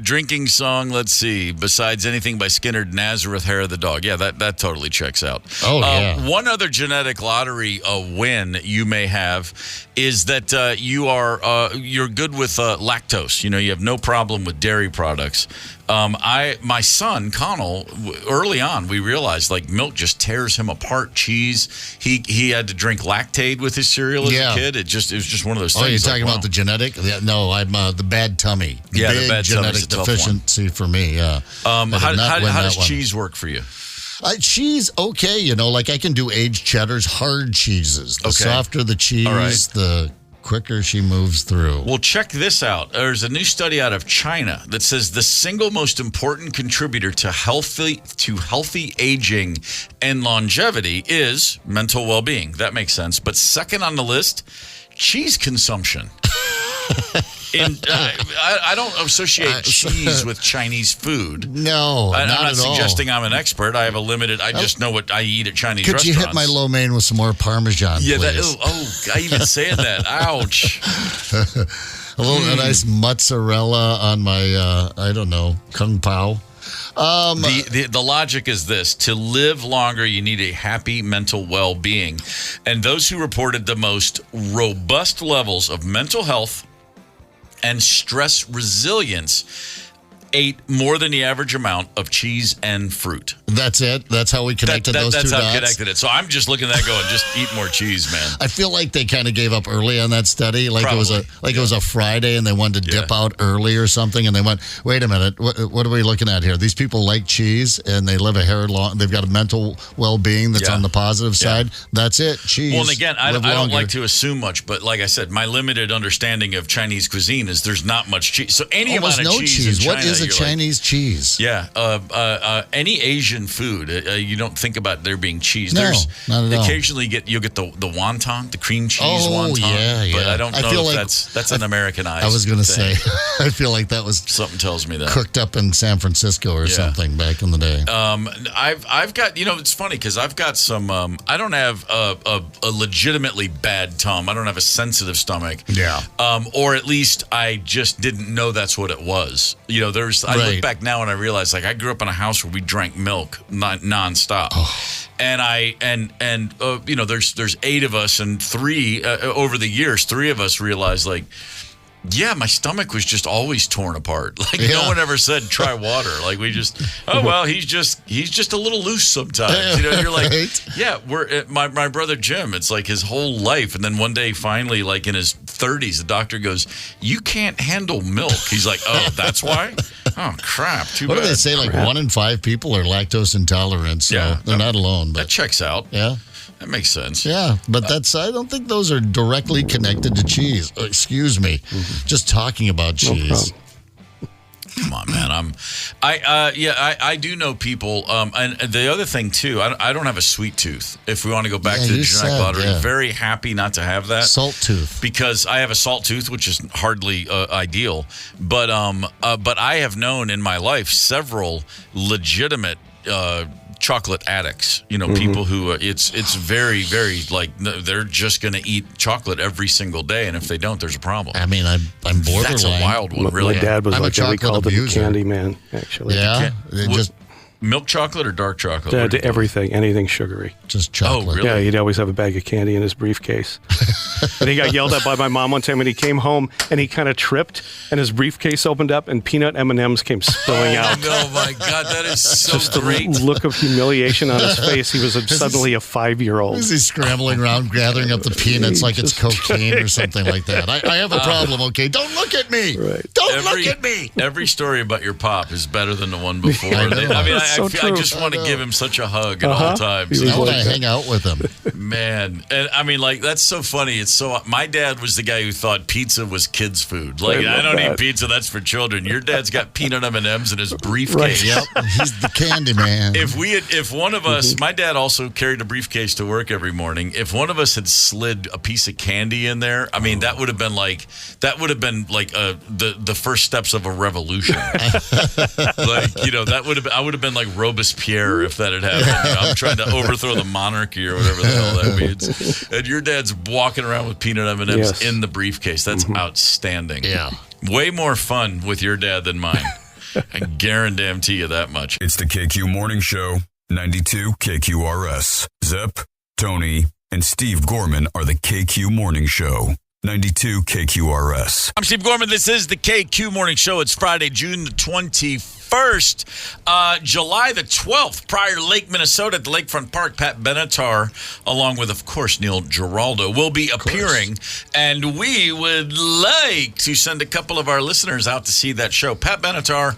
B: Drinking song, let's see. Besides anything by Skynyrd, Nazareth, Hair of the Dog. Yeah, that totally checks out.
D: Oh, yeah.
B: One other genetic lottery win you may have is that you're good with lactose. You have no problem with dairy products. My son Connell, early on, we realized like milk just tears him apart. Cheese, he had to drink Lactaid with his cereal as a kid. It was just one of those things.
D: Oh, you're talking about the genetic? Yeah, no, I'm the bad tummy.
B: Yeah,
D: Big
B: the bad
D: genetic deficiency for me. Yeah.
B: How does cheese work for you?
D: Cheese, okay. Like I can do aged cheddars, hard cheeses. The softer the cheese, the quicker she moves through.
B: Well, check this out. There's a new study out of China that says the single most important contributor to healthy aging and longevity is mental well-being. That makes sense. But second on the list, cheese consumption. I don't associate cheese with Chinese food.
D: No,
B: I'm not
D: at all.
B: suggesting I'm an expert. I have a limited. I just know what I eat at Chinese
D: Could
B: restaurants.
D: you hit my lo mein with some more Parmesan,
B: Yeah,
D: please?
B: I even said that. Ouch.
D: A nice mozzarella on my, I don't know, kung pao.
B: The logic is this: to live longer, you need a happy mental well-being, and those who reported the most robust levels of mental health and stress resilience ate more than the average amount of cheese and fruit.
D: That's it? That's how we connected those two dots?
B: That's how I connected it. So I'm just looking at that going, just eat more cheese, man.
D: I feel like they kind of gave up early on that study. Like
B: Probably.
D: it was a Friday and they wanted to dip out early or something. And they went, wait a minute, what are we looking at here? These people like cheese and they live a hair long. They've got a mental well-being that's on the positive side. That's it. Cheese.
B: Well, and again, I don't like to assume much, but like I said, my limited understanding of Chinese cuisine is there's not much cheese. So any
D: Almost
B: amount of
D: no
B: cheese in China,
D: What is a Chinese cheese?
B: Yeah, any Asian food, you don't think about there being cheese.
D: No, not at all.
B: Occasionally you'll get the wonton, the cream cheese wonton.
D: Yeah.
B: But I don't know if
D: like
B: that's an Americanized.
D: I was going to say,
B: thing.
D: I feel like that was
B: Something tells me that
D: cooked up in San Francisco or something back in the day.
B: I've got, it's funny because I've got some. I don't have a legitimately bad tongue. I don't have a sensitive stomach.
D: Yeah.
B: Or at least I just didn't know that's what it was. I look back now and I realize, like, I grew up in a house where we drank milk nonstop. And there's 8 of us, and 3 over the years, 3 of us realized, like, yeah, my stomach was just always torn apart. Like no one ever said try water. Like we just, he's just a little loose sometimes. You're like, yeah, my brother Jim. It's like his whole life, and then one day, finally, like in his 30s, the doctor goes, "You can't handle milk." He's like, "Oh, that's why." Oh crap! Too
D: what
B: bad.
D: do they say? Like 1 in 5 people are lactose intolerant. So they're not alone. But
B: that checks out.
D: Yeah.
B: That makes sense.
D: Yeah, but I don't think those are directly connected to cheese. Excuse me. Just talking about cheese.
B: Come on, man. I do know people. And the other thing, too, I don't have a sweet tooth. If we want to go back to the genetic lottery, very happy not to have that.
D: Salt tooth.
B: Because I have a salt tooth, which is hardly ideal. But I have known in my life several legitimate chocolate addicts, people who it's very, very, like, they're just going to eat chocolate every single day, and if they don't, there's a problem.
D: I mean, I'm borderline.
B: That's a wild one, really.
C: My dad was like that. We called him
D: abuser.
C: Candy Man, actually.
D: Yeah,
B: milk chocolate or dark chocolate?
C: Everything, anything sugary.
D: Just chocolate.
B: Oh, really?
C: Yeah, he'd always have a bag of candy in his briefcase. And he got yelled at by my mom one time when he came home, and he kind of tripped, and his briefcase opened up, and peanut M&Ms came spilling out.
B: Oh, my God, that is so
C: Just
B: great.
C: the look of humiliation on his face. He was suddenly a 5-year-old.
D: Is he scrambling around gathering up the peanuts like it's cocaine or something like that? I have a problem, okay? Don't look at me.
C: Right.
D: Don't look at me.
B: Every story about your pop is better than the one before.
D: I know.
B: I just want to give him such a hug at all times.
D: I want to hang out with him.
B: Man, and I mean, like, that's so funny. It's so. My dad was the guy who thought pizza was kids' food. Like, I don't eat pizza. That's for children. Your dad's got peanut M&Ms in his briefcase.
D: Right. Yep. He's the candy man.
B: If one of us, my dad also carried a briefcase to work every morning. If one of us had slid a piece of candy in there, I mean, that would have been like the first steps of a revolution. I would have been like Robespierre if that had happened. I'm trying to overthrow the monarchy or whatever the hell that means. And your dad's walking around with peanut M&Ms in the briefcase. That's outstanding.
D: Yeah.
B: Way more fun with your dad than mine. I guarantee you that much.
A: It's the KQ Morning Show, 92 KQRS. Zep, Tony, and Steve Gorman are the KQ Morning Show, 92 KQRS.
B: I'm Steve Gorman. This is the KQ Morning Show. It's Friday, June the 25th. 21st. July the 12th, Prior Lake, Minnesota, at the Lakefront Park, Pat Benatar, along with, of course, Neil Giraldo, will be appearing. And we would like to send a couple of our listeners out to see that show. Pat Benatar,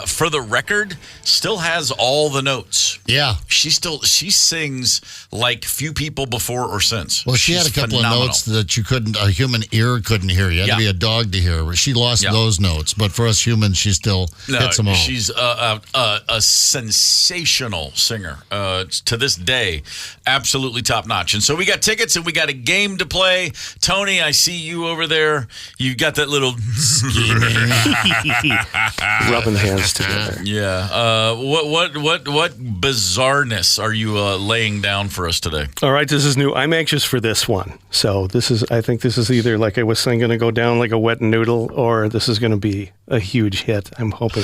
B: for the record, still has all the notes.
D: Yeah.
B: She sings like few people before or since.
D: Well, she had a couple of notes that a human ear couldn't hear. You had to be a dog to hear. She lost those notes, but for us humans, she still hits them all.
B: She's a sensational singer. To this day, absolutely top notch. And so we got tickets and we got a game to play. Tony, I see you over there. You've got that little
C: rubbing hands together.
B: Yeah. What bizarreness are you laying down for us today?
C: All right, this is new. I'm anxious for this one. So I think this is either, like I was saying, going to go down like a wet noodle, or this is going to be a huge hit. I'm hoping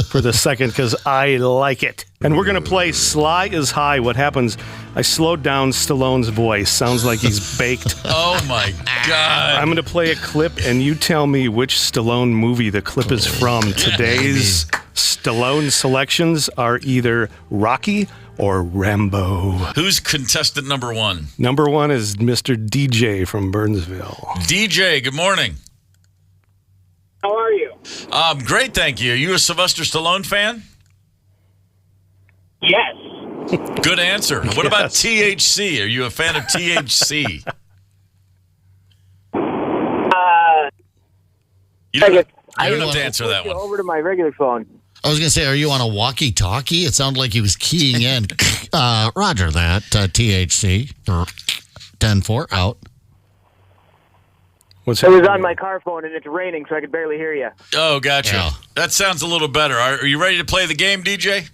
C: for the second because I like it. And we're going to play Sly is High. What happens? I slowed down Stallone's voice. Sounds like he's baked.
B: Oh, my God.
C: I'm going to play a clip, and you tell me which Stallone movie the clip is from. Today's Stallone selections are either Rocky or Rambo.
B: Who's contestant number one?
C: Number one is Mr. DJ from Burnsville.
B: DJ, good morning.
J: How are you?
B: Great, thank you. Are you a Sylvester Stallone fan?
J: Yes.
B: Good answer. What about THC? Are you a fan of THC? You don't have to answer that one.
J: Over to my regular phone.
D: I was going to say, are you on a walkie-talkie? It sounded like he was keying in. Roger that. THC. 10-4, out.
C: What's
J: it was on my car phone, and it's raining, so I could barely hear you.
B: Oh, gotcha.
D: Yeah.
B: That sounds a little better. Are you ready to play the game, DJ?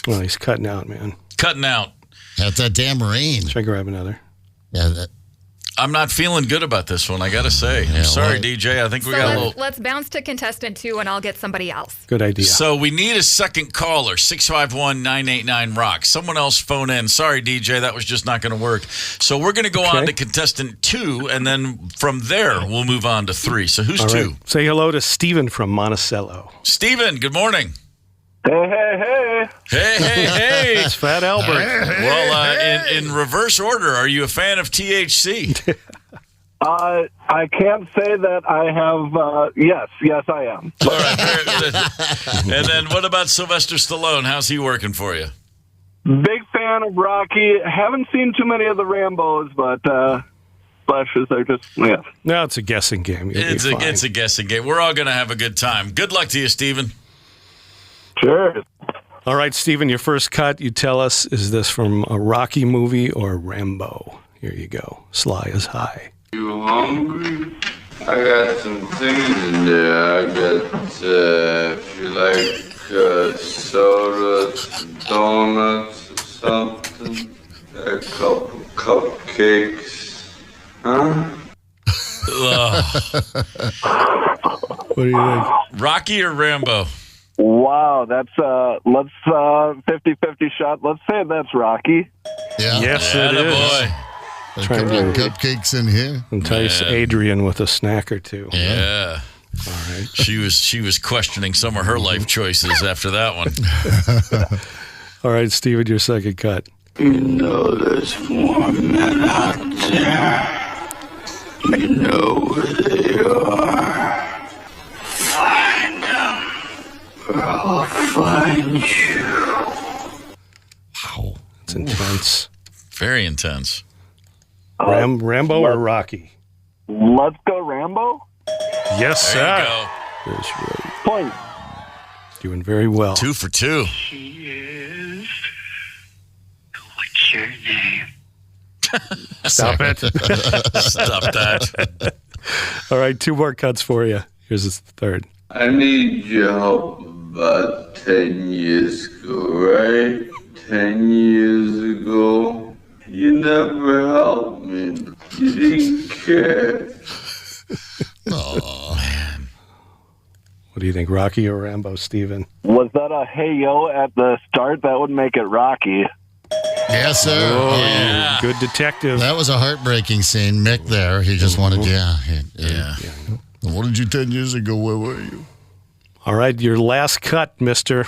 C: Well, he's cutting out, man.
B: Cutting out.
D: That's that damn rain.
C: Should I grab another?
D: Yeah,
B: I'm not feeling good about this one, I got to say. I'm sorry, DJ. I think we got a little...
I: Let's bounce to contestant 2, and I'll get somebody else.
C: Good idea.
B: So we need a second caller, 651-989-ROCK. Someone else phone in. Sorry, DJ, that was just not going to work. So we're going to go on to contestant 2, and then from there, we'll move on to 3. So who's 2?
C: Right. Say hello to Steven from Monticello.
B: Steven, good morning.
H: Hey, hey, hey.
B: Hey, hey, hey.
C: It's Fat Albert.
B: Well, in reverse order, are you a fan of THC?
H: I can't say that I have. Yes, I am.
B: All right. And then what about Sylvester Stallone? How's he working for you?
H: Big fan of Rocky. Haven't seen too many of the Rambos, but flashes are just, yeah.
C: No, it's a guessing game.
B: It's a guessing game. We're all going to have a good time. Good luck to you, Steven.
H: Sure.
C: All right, Steven, your first cut, you tell us, is this from a Rocky movie or Rambo? Here you go. Sly is High.
E: You hungry? I got some things in there. I got, if you like, soda, donuts, or something. A couple cupcakes. Huh?
C: What do you think?
B: Rocky or Rambo?
H: Wow, that's let's 50-50 shot. Let's say that's Rocky.
D: Yeah.
C: Yes, it is.
B: Boy.
D: A couple of cupcakes in here.
C: Entice Adrian with a snack or two.
B: Yeah.
C: All right.
B: She was questioning some of her life choices after that one.
C: All right, Steven, your second cut.
E: You know there's more men out there. You know where they are. Find them. Or I'll find you.
C: Wow. It's intense.
B: Very intense.
C: Rambo or Rocky?
H: Let's go Rambo.
C: Yes,
B: There
C: sir.
B: you go.
C: That's right.
H: Point.
C: Doing very well.
B: 2 for 2.
E: She is. What's your name?
C: Stop it.
B: Stop that.
C: All right, 2 more cuts for you. Here's the third.
E: I need your help about 10 years ago, right? 10 years ago, you never helped me. You didn't care.
D: Oh, man.
C: What do you think, Rocky or Rambo, Steven?
H: Was that a hey yo at the start? That would make it Rocky.
D: Yes, sir.
C: Oh,
B: yeah.
C: Good detective.
D: That was a heartbreaking scene. Mick there. He just wanted, yeah.
B: Yeah.
D: What did you 10 years ago? Where were you?
C: All right, your last cut, mister.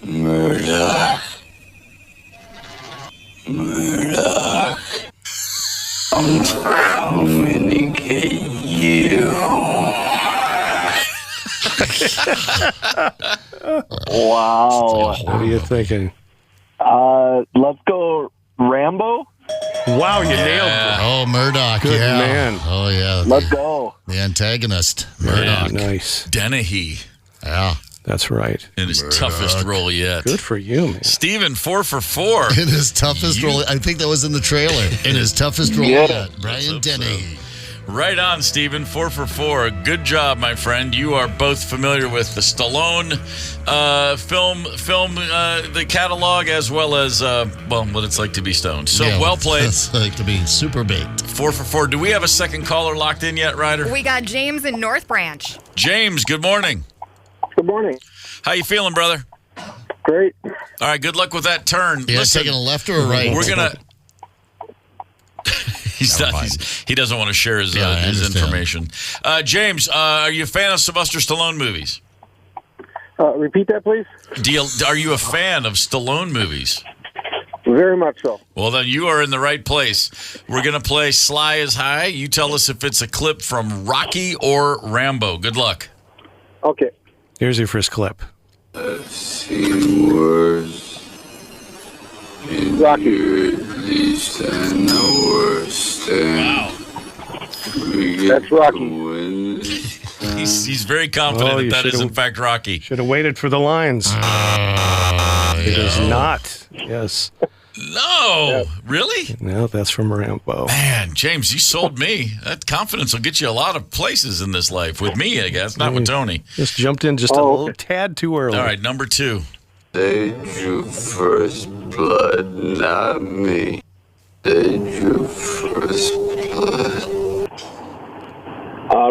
E: Murdoch. I'm coming to get you.
J: Wow.
C: What are you thinking?
J: Let's go Rambo.
C: Wow, you nailed it.
D: Oh, Murdoch.
C: Good
D: yeah.
C: man.
D: Oh, yeah.
J: Let's go.
D: The antagonist, Murdoch.
C: Nice.
B: Dennehy
D: Yeah.
C: That's right.
B: in his toughest role yet.
C: Good for you, man.
B: Steven, 4 for 4.
D: In his toughest role, I think that was in the trailer. In his toughest role yet, Brian Denny.
B: Right on, Steven. 4 for 4. Good job, my friend. You are both familiar with the Stallone film, the catalog, as well as, what it's like to be stoned. So,
D: Yeah,
B: well played.
D: It's like to be super baked.
B: 4 for 4. Do we have a second caller locked in yet, Ryder?
I: We got James in North Branch.
B: James, good morning.
J: Good morning.
B: How you feeling, brother?
J: Great.
B: All right, good luck with that turn.
D: Yeah,
B: Listen,
D: taking a left or a right?
B: we're going to...
D: Never mind.
B: He doesn't want to share his
D: I understand.
B: information. James, are you a fan of Sylvester Stallone movies?
J: Repeat that, please.
B: Are you a fan of Stallone movies?
J: Very much so.
B: Well, then you are in the right place. We're going to play Sly is High. You tell us if it's a clip from Rocky or Rambo. Good luck.
J: Okay.
C: Here's your first clip.
E: I've seen worse.
J: Rocky.
E: At least I know worse.
B: Wow.
J: That's Rocky.
B: He's very confident
C: you
B: that is, in
C: should've-
B: fact, Rocky.
C: Should have waited for the lines. It is not. Yes.
B: No. Really?
C: No, that's from Rambo.
B: Man, James, you sold me. That confidence will get you a lot of places in this life. With me, I guess, not with Tony.
C: Just jumped in just a little tad too early.
B: All right, number 2.
E: They drew first blood, not me. They drew first blood.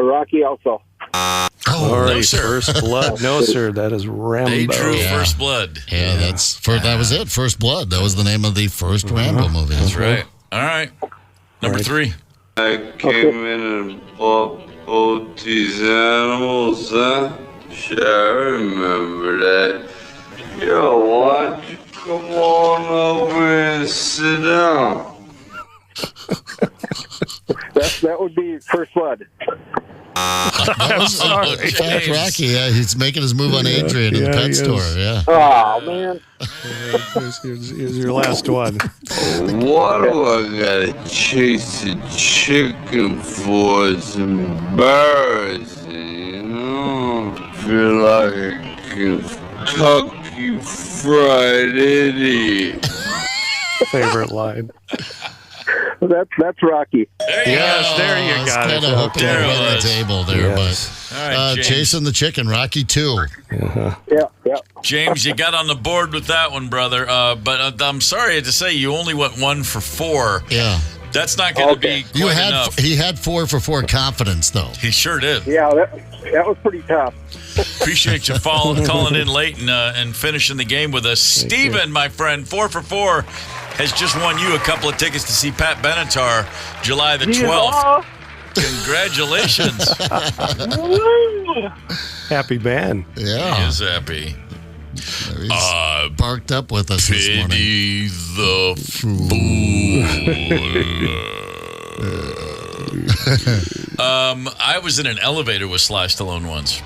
J: Rocky also.
C: All right,
B: no, sir.
C: First Blood. No, sir, that is Rambo.
B: They drew
D: Yeah.
B: First Blood.
D: Yeah, that was it. First Blood. That was the name of the first Rambo movie.
B: That's right. All right. Number 3.
E: I came in and bought both these animals, huh? Sure, I remember that. Yo, why don't you come on over and sit down?
J: That would be First Blood.
D: That was in fact Rocky. Yeah, he's making his move on Adrian in the
C: Yeah,
D: pet
C: he is.
D: store. Yeah.
J: Oh, man.
C: Here's your last one.
E: Why do I gotta chase a chicken for? It's embarrassing, you know? Feel like a Kentucky Fried Idiot.
C: Favorite line.
J: That's Rocky.
C: Yes, there you
D: It's
C: got it.
D: kind of hooking
B: There it
D: on the
B: was.
D: table there,
C: Yes.
B: All right,
D: but
B: James.
D: Chasing the Chicken, Rocky 2.
J: Yeah.
B: James, you got on the board with that one, brother. But I'm sorry to say you only went 1 for 4.
D: Yeah.
B: That's not going to be quite enough.
D: He had 4 for 4 confidence though.
B: He sure did.
J: Yeah, that was pretty tough.
B: Appreciate you calling in late and finishing the game with us. Steven, my friend, 4 for 4, has just won you a couple of tickets to see Pat Benatar July the 12th. Congratulations.
C: Happy man.
D: Yeah.
B: He is happy.
D: He's barked up with us this morning.
B: Pity the fool. I was in an elevator with Sly Stallone once.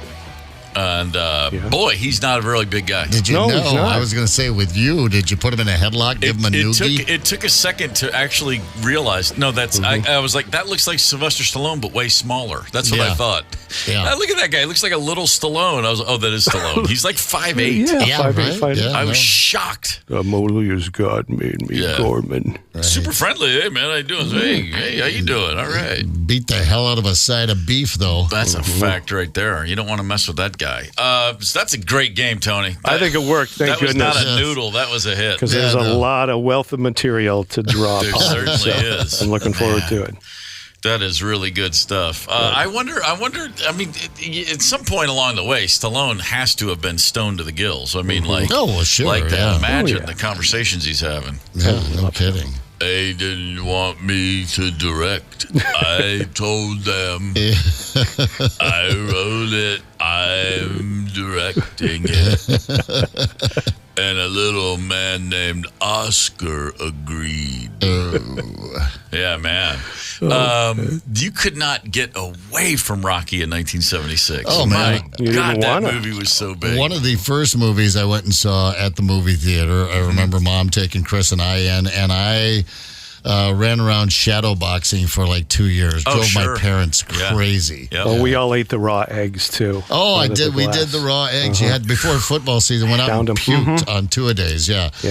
B: And, boy, he's not a really big guy.
D: Did you
C: No,
D: know?
C: he's not.
D: I was going to say with you, did you put him in a headlock, give him a noogie?
B: It took a second to actually realize. No, that's I was like, that looks like Sylvester Stallone, but way smaller. That's what I
D: Yeah.
B: thought.
D: Yeah.
B: Look at that guy. He looks like a little Stallone. I was that is Stallone. He's like 5'8".
D: Yeah,
C: 5'8",
D: right?
C: 5'8".
D: Yeah.
B: I was
D: no.
B: shocked.
C: Only as God made me,
B: Yeah.
C: Gorman.
B: Super friendly. Hey, man, how you doing? Hey, how you doing? All right.
D: Beat the hell out of a side of beef, though.
B: That's a fact right there. You don't want to mess with that guy. So that's a great game, Tony.
C: I think it worked. Thank
B: that was
C: goodness.
B: not a noodle. That was a hit.
C: Because there's
D: Yeah,
C: a
D: no.
C: lot of wealth of material to draw
B: There
C: upon.
B: certainly is.
C: I'm looking forward to it.
B: That is really good stuff. I wonder. I mean, at some point along the way, Stallone has to have been stoned to the gills. I mean, like,
D: Oh, well, sure,
B: like that.
D: yeah.
B: Imagine
C: Oh, yeah.
B: the conversations he's having.
D: Yeah, no kidding.
B: They didn't want me to direct. I told them I wrote it. I'm directing it. And a little man named Oscar agreed. Yeah, man. You could not get away from Rocky in 1976.
D: Oh, man.
B: My God, that movie was so big.
D: One of the first movies I went and saw at the movie theater, I remember Mom taking Chris and I in, and I ran around shadow boxing for like 2 years. Drove my parents crazy.
B: Yeah.
C: Well, we all ate the raw eggs, too.
D: Oh, I did. We did the raw eggs. You had before football season, went out and puked on 2-a-days,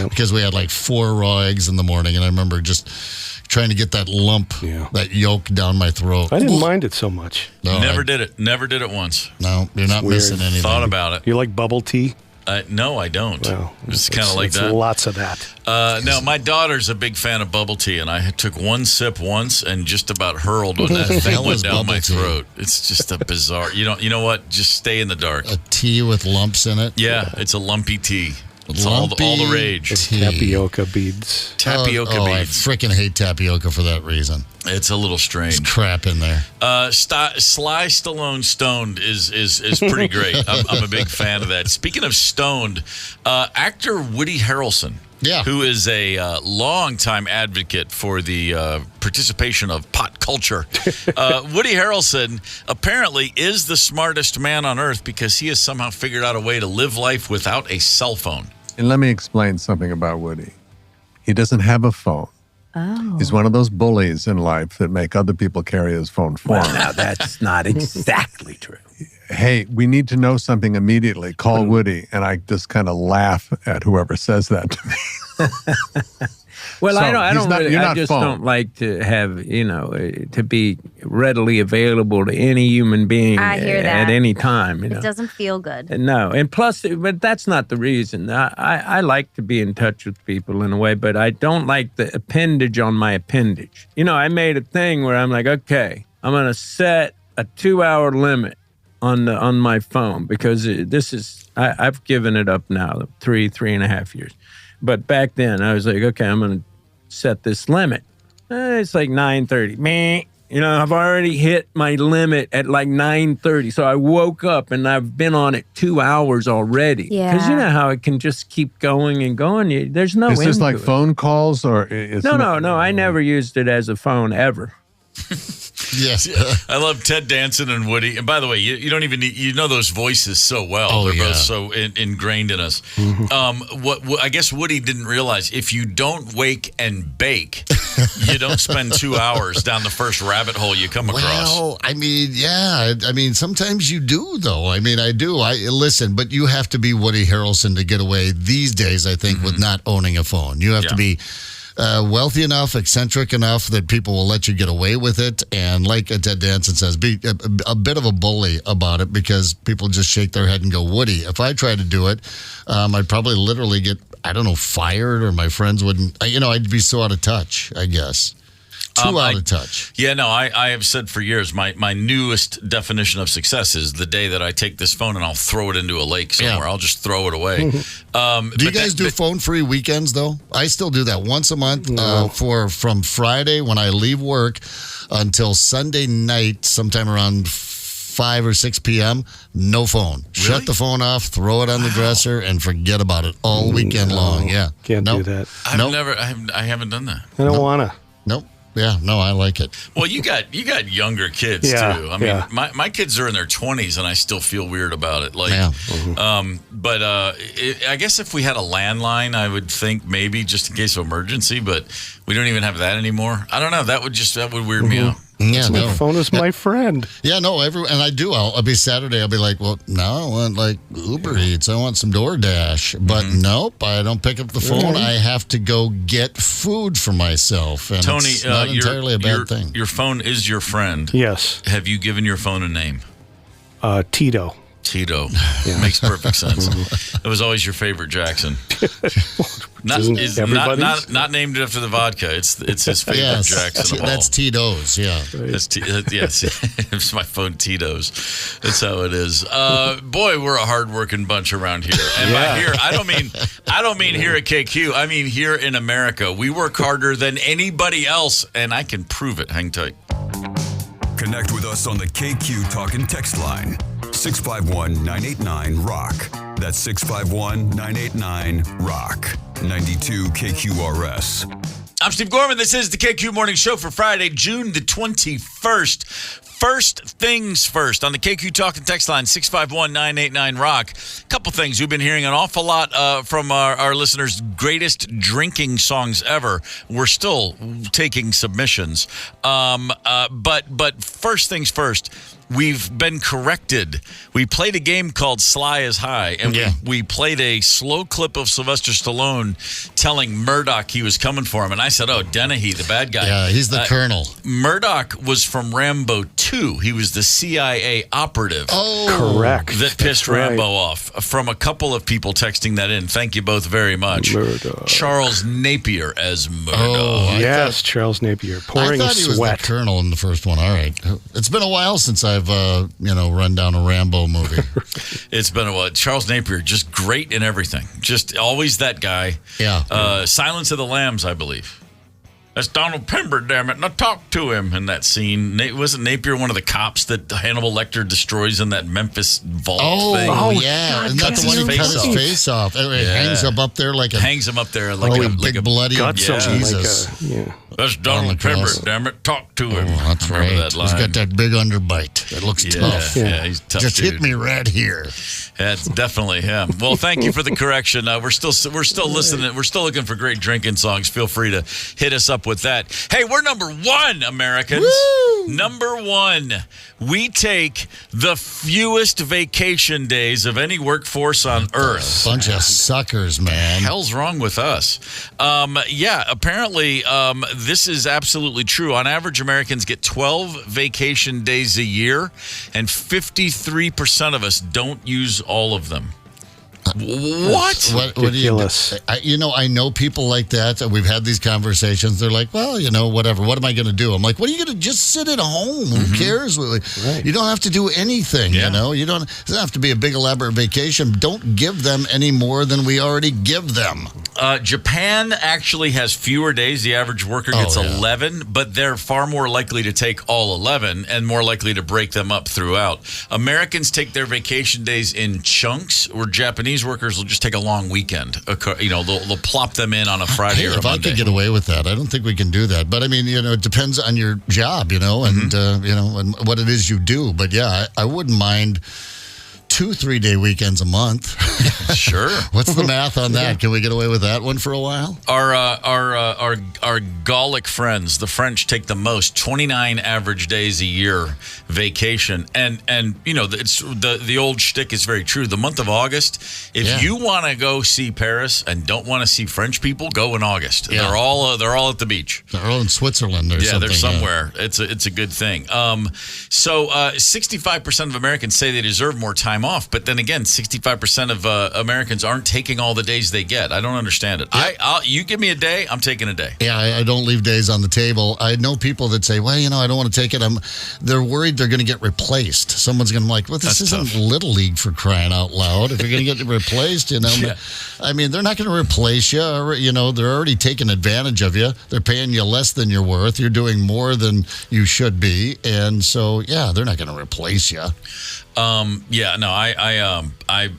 D: because we had like 4 raw eggs in the morning, and I remember just trying to get that lump, that yolk down my throat.
C: I didn't mind it so much.
D: No,
B: Never did it. Never did it once.
D: No, you're not missing anything.
B: Thought about it.
C: You like bubble tea?
B: No, I don't.
C: Well,
B: it's kind of like that.
C: Lots of that.
B: No, my daughter's a big fan of bubble tea, and I took one sip once and just about hurled when that thing went down my throat. It's just a bizarre. You know what? Just stay in the dark.
D: A tea with lumps in it?
B: Yeah, it's a lumpy tea. It's all the rage.
C: Tapioca beads.
B: Tapioca
D: I
B: beads.
D: freaking hate tapioca for that reason.
B: It's a little strange.
D: There's crap in there.
B: Sly Stallone Stoned is pretty great. I'm a big fan of that. Speaking of stoned, actor Woody Harrelson, who is a longtime advocate for the participation of pot culture. Woody Harrelson apparently is the smartest man on earth because he has somehow figured out a way to live life without a cell phone.
K: And let me explain something about Woody. He doesn't have a phone.
L: Oh.
K: He's one of those bullies in life that make other people carry his phone for him.
L: Well, now that's not exactly true.
K: Hey, we need to know something immediately. Call Woody. And I just kind of laugh at whoever says that to me.
L: Well,
K: So,
L: I just
K: phone.
L: don't like to have, to be readily available to any human being
M: I hear
L: at
M: that.
L: any time.
M: It doesn't feel good.
L: No, and plus, but that's not the reason. I like to be in touch with people in a way, but I don't like the appendage on my appendage. I made a thing where I'm like, okay, I'm going to set a 2-hour limit on my phone because I've given it up now 3.5 years. But back then, I was like, okay, I'm going to set this limit. It's like 9:30. Meh. I've already hit my limit at like 9:30. So I woke up and I've been on it 2 hours already.
M: Yeah.
L: Because you know how it can just keep going and going. There's no
K: Is
L: end
K: this like
L: to it.
K: phone calls or is
L: No. I never used it as a phone ever.
D: Yes.
B: I love Ted Danson and Woody. And by the way, you don't even need, those voices so well.
D: Oh,
B: They're
D: yeah.
B: both so ingrained in us. What I guess Woody didn't realize, if you don't wake and bake, you don't spend 2 hours down the first rabbit hole you come across.
D: Well, I mean, sometimes you do, though. I mean, I do. Listen, but you have to be Woody Harrelson to get away these days, I think, with not owning a phone. You have to be wealthy enough, eccentric enough that people will let you get away with it. And like Ted Danson says, be a bit of a bully about it because people just shake their head and go, Woody, if I tried to do it, I'd probably literally get, fired, or my friends wouldn't, I'd be so out of touch, I guess. Too out of touch.
B: Yeah, no, I have said for years, my newest definition of success is the day that I take this phone and I'll throw it into a lake somewhere. I'll just throw it away.
D: Do you guys do phone-free weekends, though? I still do that once a month from Friday when I leave work until Sunday night, sometime around 5 or 6 p.m., no phone.
B: Really?
D: Shut the phone off, throw it on the dresser, and forget about it all weekend long. Yeah.
C: Can't do that.
B: I haven't done that.
C: I don't want to.
D: Nope. Yeah, no, I like it.
B: Well, you got younger kids too. I mean, my kids are in their 20s, and I still feel weird about it. Like, but I guess if we had a landline, I would think maybe just in case of emergency. But we don't even have that anymore. I don't know. That would weird me out.
D: Yeah,
C: My phone is my friend.
D: Yeah, no, and I do. I'll be Saturday. I'll be like, well, no, I want like Uber Eats. I want some DoorDash. But nope, I don't pick up the phone. I have to go get food for myself. And
B: Tony,
D: it's not entirely a bad thing.
B: Your phone is your friend.
C: Yes.
B: Have you given your phone a name?
C: Tito.
B: Tito. Makes perfect sense. It was always your favorite Jackson. Not named after the vodka. It's his favorite Jackson of all.
D: That's Tito's, yeah.
B: Yes, it's my phone Tito's. That's how it is. Boy, we're a hard-working bunch around here. And by here, I don't mean here at KQ. I mean here in America. We work harder than anybody else, and I can prove it. Hang tight.
A: Connect with us on the KQ Talk and Text line. 651-989-ROCK. That's 651-989-ROCK. 92 KQRS.
B: I'm Steve Gorman. This is the KQ Morning Show for Friday, June the 21st. First things first on the KQ Talk and Text line, 651-989-ROCK. Couple things. We've been hearing an awful lot from our listeners' greatest drinking songs ever. We're still taking submissions. But first things first, we've been corrected. We played a game called Sly is High, and we played a slow clip of Sylvester Stallone telling Murdoch he was coming for him. And I said, Dennehy, the bad guy.
D: Yeah, he's the colonel.
B: Murdoch was from Rambo 2. He was the CIA operative.
C: Oh, correct.
B: That pissed Rambo off. From a couple of people texting that in. Thank you both very much.
C: Murdoch.
B: Charles Napier as Murdoch.
C: Oh, yes, Charles Napier. Pouring
D: I thought he was
C: sweat.
D: the colonel in the first one. All right. It's been a while since I've run down a Rambo movie.
B: It's been a while. Charles Napier, just great in everything. Just always that guy.
D: Yeah.
B: Silence of the Lambs, I believe. That's Donald Pember, damn it. Now talk to him in that scene. Wasn't Napier one of the cops that Hannibal Lecter destroys in that Memphis vault thing?
D: Oh, yeah. Isn't that the one who cut his face off? It hangs him up there like a...
B: Hangs him up there like a
D: big bloody...
B: Jesus. That's Donald Pember, damn it. Talk to him.
D: Oh, that's right.
B: That line.
D: He's got that big underbite. That looks tough.
B: Yeah, he's tough.
D: Just
B: dude.
D: hit me right here.
B: That's definitely him. Well, thank you for the correction. We're still listening. We're still looking for great drinking songs. Feel free to hit us up with that. Hey, we're number one, Americans.
D: Woo!
B: Number one. We take the fewest vacation days of any workforce on Earth.
D: Bunch of suckers, man.
B: Hell's wrong with us? Apparently, this is absolutely true. On average, Americans get 12 vacation days a year, and 53% of us don't use all of them. What?
D: What do you do? I know people like that. We've had these conversations. They're like, well, whatever. What am I going to do? I'm like, what are you going to just sit at home? Who cares? Right. You don't have to do anything, You don't it doesn't have to be a big elaborate vacation. Don't give them any more than we already give them.
B: Japan actually has fewer days. The average worker gets 11, but they're far more likely to take all 11 and more likely to break them up throughout. Americans take their vacation days in chunks, where Japanese workers will just take a long weekend. They'll plop them in on a Friday or a Monday.
D: If I could get away with that, I don't think we can do that. But I mean, it depends on your job, and and what it is you do. But yeah, I wouldn't mind 2 3-day weekends a month.
B: Sure.
D: What's the math on that? Can we get away with that one for a while?
B: Our Gallic friends, the French, take the most, 29 average days a year vacation, and it's the old shtick is very true. The month of August, if you want to go see Paris and don't want to see French people, go in August. Yeah. They're all at the beach.
D: They're all in Switzerland or something.
B: Yeah, they're somewhere. Yeah. It's a good thing. So 65% of Americans say they deserve more time off, but then again, 65% of Americans aren't taking all the days they get. I don't understand it. Yeah. You give me a day, I'm taking a day.
D: Yeah, I don't leave days on the table. I know people that say, well, I don't want to take it. They're worried they're going to get replaced. Someone's going to be like, well, this isn't Little League, for crying out loud. If you're going to get replaced, Yeah. I mean, they're not going to replace you. They're already taking advantage of you. They're paying you less than you're worth. You're doing more than you should be. And so, they're not going to replace you.
B: I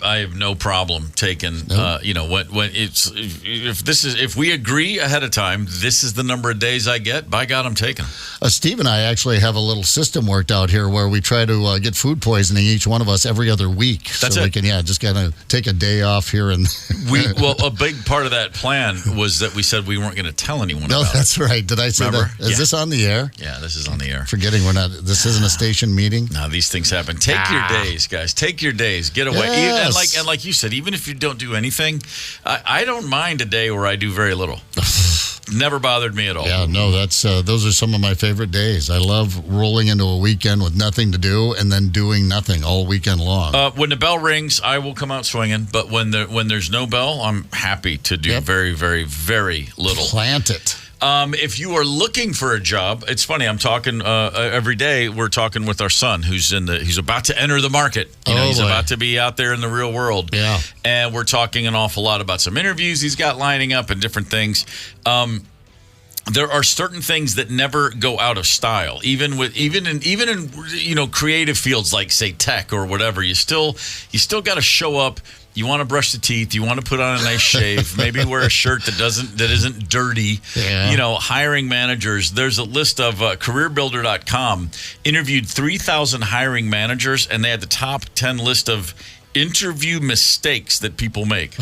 B: have no problem taking. When if we agree ahead of time, this is the number of days I get. By God, I'm taking them.
D: Steve and I actually have a little system worked out here where we try to get food poisoning, each one of us, every other week.
B: That's
D: so
B: it.
D: We can just kind of take a day off here and.
B: A big part of that plan was that we said we weren't going to tell anyone.
D: No,
B: about
D: that's
B: it.
D: right. Did I say
B: Remember?
D: that? Is this on the air?
B: Yeah, this is on the air.
D: Forgetting this isn't a station meeting.
B: No, these things happen. Take your days, guys. Take your days. Get away.
D: Yes.
B: And like you said, even if you don't do anything, I don't mind a day where I do very little. Never bothered me at all.
D: Yeah, no, that's those are some of my favorite days. I love rolling into a weekend with nothing to do and then doing nothing all weekend long.
B: When the bell rings, I will come out swinging. But when there's no bell, I'm happy to do very, very, very little.
D: Plant it.
B: If you are looking for a job, it's funny. I'm talking every day. We're talking with our son, who's about to enter the market. He's about to be out there in the real world.
D: Yeah,
B: and we're talking an awful lot about some interviews he's got lining up and different things. There are certain things that never go out of style, even in creative fields like say tech or whatever. You still got to show up. You want to brush the teeth. You want to put on a nice shave. Maybe wear a shirt that isn't dirty.
D: Yeah.
B: Hiring managers. There's a list of CareerBuilder.com interviewed 3,000 hiring managers, and they had the top 10 list of interview mistakes that people make.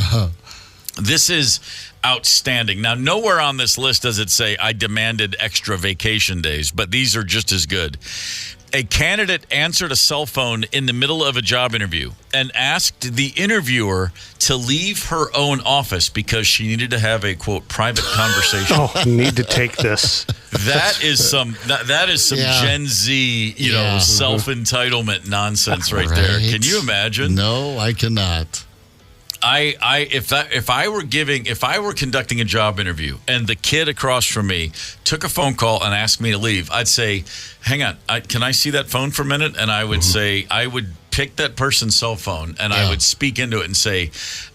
B: This is outstanding. Now, nowhere on this list does it say I demanded extra vacation days, but these are just as good. A candidate answered a cell phone in the middle of a job interview and asked the interviewer to leave her own office because she needed to have a, quote, private conversation.
C: Oh, I need to take this.
B: That is some Gen Z, self-entitlement nonsense right there. Can you imagine?
D: No, I cannot.
B: If I were conducting a job interview and the kid across from me took a phone call and asked me to leave, I'd say, hang on, can I see that phone for a minute? And I would say, I would pick that person's cell phone and I would speak into it and say,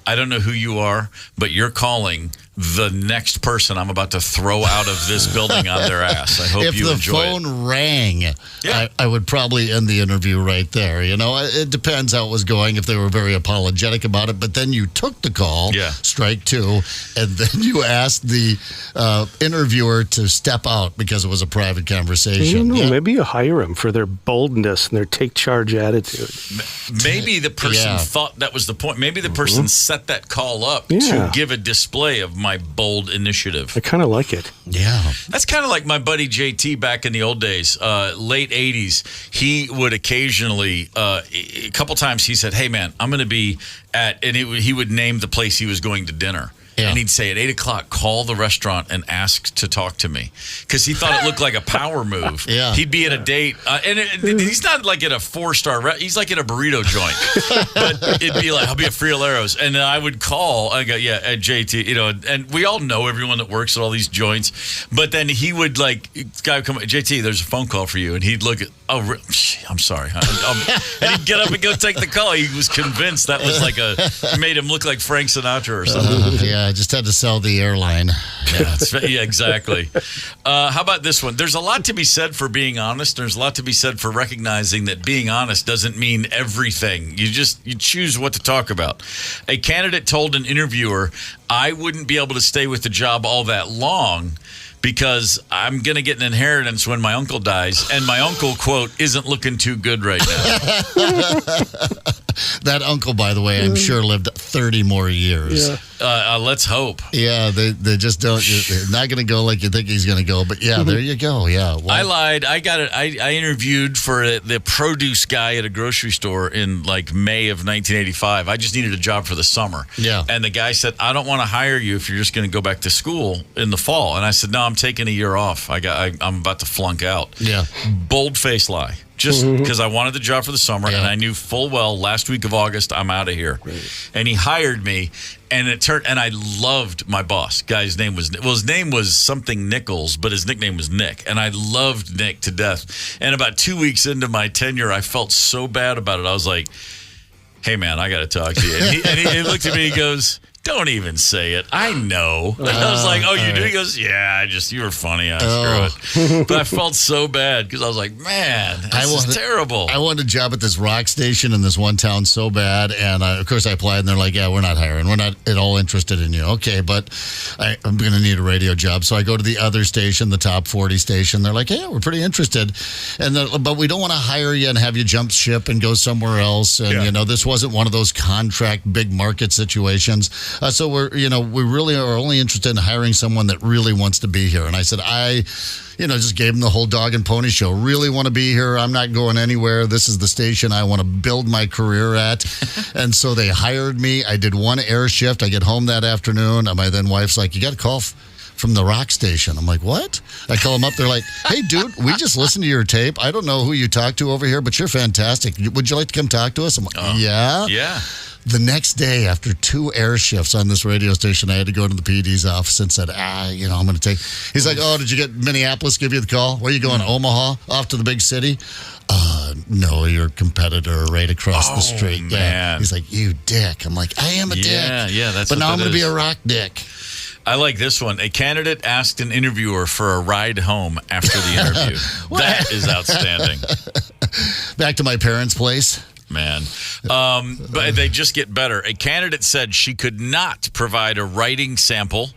B: I don't know who you are, but you're calling the next person I'm about to throw out of this building on their ass. I hope you enjoy it.
D: If the phone rang, I would probably end the interview right there. It depends how it was going, if they were very apologetic about it. But then you took the call, strike two, and then you asked the interviewer to step out because it was a private conversation.
C: Maybe you hire them for their boldness and their take-charge attitude.
B: Maybe the person thought that was the point. Maybe the person set that call up to give a display of my bold initiative.
C: I kind of like it.
D: Yeah.
B: That's kind of like my buddy JT back in the old days, late 80s. He would occasionally, a couple times he said, hey, man, I'm going to be at, and he would name the place he was going to dinner. Yeah. And he'd say at 8 o'clock, call the restaurant and ask to talk to me. Because he thought it looked like a power move. He'd be at a date. And he's not like at a 4-star he's like at a burrito joint. But it'd be like, I'll be at Friolaro's. And I would call. I go, at JT, and we all know everyone that works at all these joints. But then he would guy would come, JT, there's a phone call for you. And he'd look at, I'm sorry. And he'd get up and go take the call. He was convinced that was made him look like Frank Sinatra or something.
D: I just had to sell the airline.
B: Yeah, exactly. How about this one? There's a lot to be said for being honest. There's a lot to be said for recognizing that being honest doesn't mean everything. You choose what to talk about. A candidate told an interviewer, I wouldn't be able to stay with the job all that long because I'm going to get an inheritance when my uncle dies. And my uncle, quote, isn't looking too good right now.
D: That uncle, by the way, I'm sure lived 30 more years.
B: Let's hope.
D: Yeah, they just don't. They're not going to go like you think he's going to go. But there you go. Yeah,
B: I lied. I got it. I interviewed for the produce guy at a grocery store in May of 1985. I just needed a job for the summer.
D: Yeah,
B: and the guy said, I don't want to hire you if you're just going to go back to school in the fall. And I said, no, I'm taking a year off. I'm about to flunk out.
D: Yeah,
B: bold-faced lie. Just because I wanted the job for the summer, and I knew full well last week of August I'm out of here.
D: Right.
B: And he hired me, and I loved my boss. Guy's name his name was something Nichols, but his nickname was Nick, and I loved Nick to death. And about 2 weeks into my tenure, I felt so bad about it. I was like, "Hey, man, I got to talk to you." And he looked at me. He goes, don't even say it. I know. And I was like, oh, you do? He goes, yeah, you were funny. Screw it. But I felt so bad because I was like, man, this is terrible.
D: I wanted a job at this rock station in this one town so bad. And of course I applied and they're like, yeah, we're not hiring. We're not at all interested in you. Okay, but I'm going to need a radio job. So I go to the other station, the top 40 station. They're like, yeah, we're pretty interested. But we don't want to hire you and have you jump ship and go somewhere else. And, this wasn't one of those contract big market situations. So we really are only interested in hiring someone that really wants to be here. And I said, just gave them the whole dog and pony show. Really want to be here. I'm not going anywhere. This is the station I want to build my career at. And so they hired me. I did one air shift. I get home that afternoon. And my then wife's like, you got a call from the rock station. I'm like, what? I call them up. They're like, hey, dude, we just listened to your tape. I don't know who you talked to over here, but you're fantastic. Would you like to come talk to us? I'm like, yeah.
B: Yeah.
D: The next day, after 2 air shifts on this radio station, I had to go to the PD's office and said, I'm going to take. He's like, oh, did you get Minneapolis give you the call? Where are you going, Omaha? Off to the big city? No, your competitor right across the street.
B: Man.
D: Yeah. He's like, you dick. I'm like, I am a dick.
B: Yeah, that's
D: But
B: what
D: now I'm
B: that
D: going to be
B: is.
D: a rock dick.
B: I like this one. A candidate asked an interviewer for a ride home after the interview. That is outstanding.
D: Back to my parents' place.
B: Man. But they just get better. A candidate said she could not provide a writing sample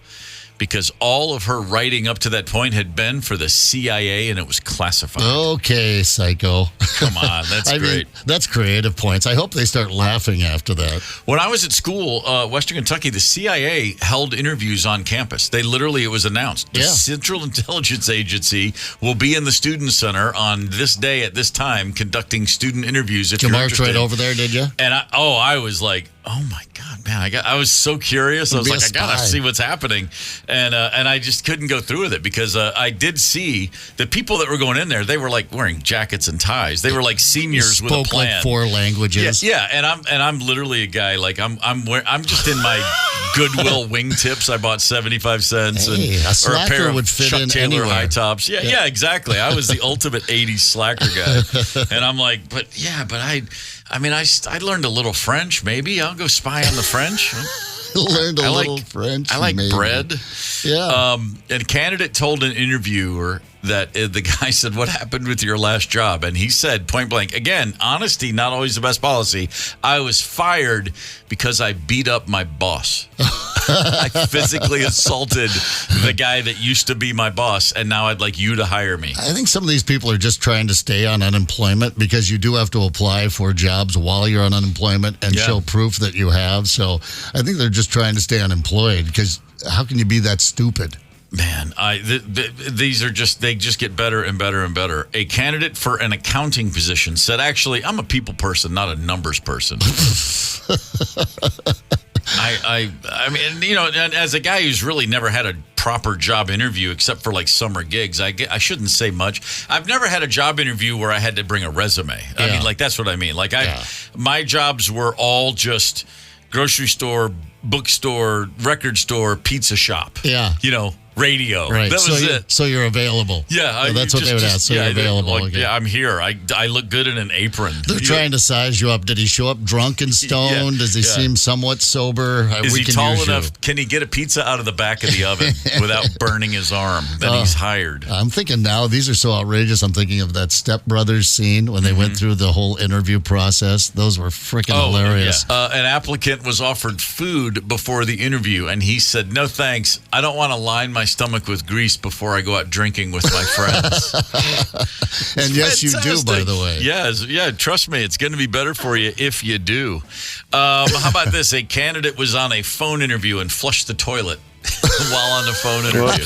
B: because all of her writing up to that point had been for the CIA and it was classified.
D: Okay, psycho.
B: Come on, that's
D: I
B: great.
D: mean, that's creative points. I hope they start laughing after that.
B: When I was at school, Western Kentucky, the CIA held interviews on campus. It was announced. The Central Intelligence Agency will be in the Student Center on this day at this time conducting student interviews. If
D: You
B: you're
D: marched
B: interested.
D: right over there, did you?
B: And I was like, oh my God, man! I was so curious. I was like, I gotta see what's happening, and I just couldn't go through with it because I did see the people that were going in there. They were like wearing jackets and ties. They were like seniors with a
D: Spoke
B: plan.
D: like 4 languages.
B: Yeah, and I'm literally a guy like I'm just in my Goodwill wingtips. I bought 75 cents
D: Hey,
B: and
D: a
B: or a
D: slacker
B: pair of
D: would fit
B: Chuck
D: in
B: Taylor
D: anywhere.
B: high tops. Yeah, exactly. I was the ultimate 80s slacker guy, and I'm like, but I learned a little French. Maybe I'll go spy on the French.
D: Learned a little French.
B: I like
D: maybe.
B: bread.
D: Yeah.
B: And a candidate told an interviewer that the guy said, what happened with your last job? And he said, point blank, again, honesty, not always the best policy. I was fired because I beat up my boss. I physically assaulted the guy that used to be my boss, and now I'd like you to hire me.
D: I think some of these people are just trying to stay on unemployment because you do have to apply for jobs while you're on unemployment and show proof that you have. So I think they're just trying to stay unemployed because how can you be that stupid?
B: Man, these are they just get better and better and better. A candidate for an accounting position said, actually, I'm a people person, not a numbers person. I mean, you know, as a guy who's really never had a proper job interview except for like summer gigs, I shouldn't say much. I've never had a job interview where I had to bring a resume. I mean, like, that's what I mean. Like, my jobs were all just grocery store, bookstore, record store, pizza shop.
D: Yeah.
B: You know, radio.
D: Right.
B: That was it.
D: So you're available.
B: Yeah.
D: That's what they would ask. So you're available.
B: Like,
D: okay.
B: yeah, I'm here. I look good in an apron.
D: They're trying to size you up. Did he show up drunk and stoned?
B: Yeah,
D: Does he seem somewhat sober?
B: Is
D: we
B: he
D: can
B: tall
D: use
B: enough?
D: you.
B: Can he get a pizza out of the back of the oven without burning his arm? Then he's hired.
D: I'm thinking now, these are so outrageous. I'm thinking of that Step Brothers scene when they went through the whole interview process. Those were freaking hilarious.
B: Yeah. An applicant was offered food before the interview, and he said, no thanks. I don't want to line my stomach with grease before I go out drinking with my friends.
D: And yes, you do, by the way.
B: Yeah, trust me, it's going to be better for you if you do. How about this? A candidate was on a phone interview and flushed the toilet while on the phone interview.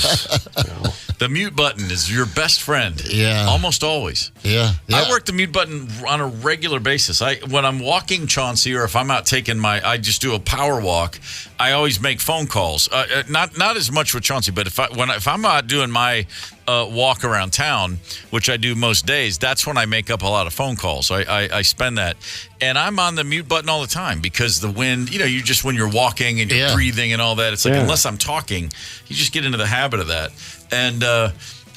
B: The mute button is your best friend.
D: Yeah.
B: Almost always.
D: Yeah.
B: I work the mute button on a regular basis. When I'm walking Chauncey, or if I'm out taking I just do a power walk, I always make phone calls. Not as much with Chauncey, but if I'm out doing my walk around town, which I do most days, that's when I make up a lot of phone calls. I spend that. And I'm on the mute button all the time because the wind, you just when you're walking and you're breathing and all that, it's like unless I'm talking, you just get into the habit of that. And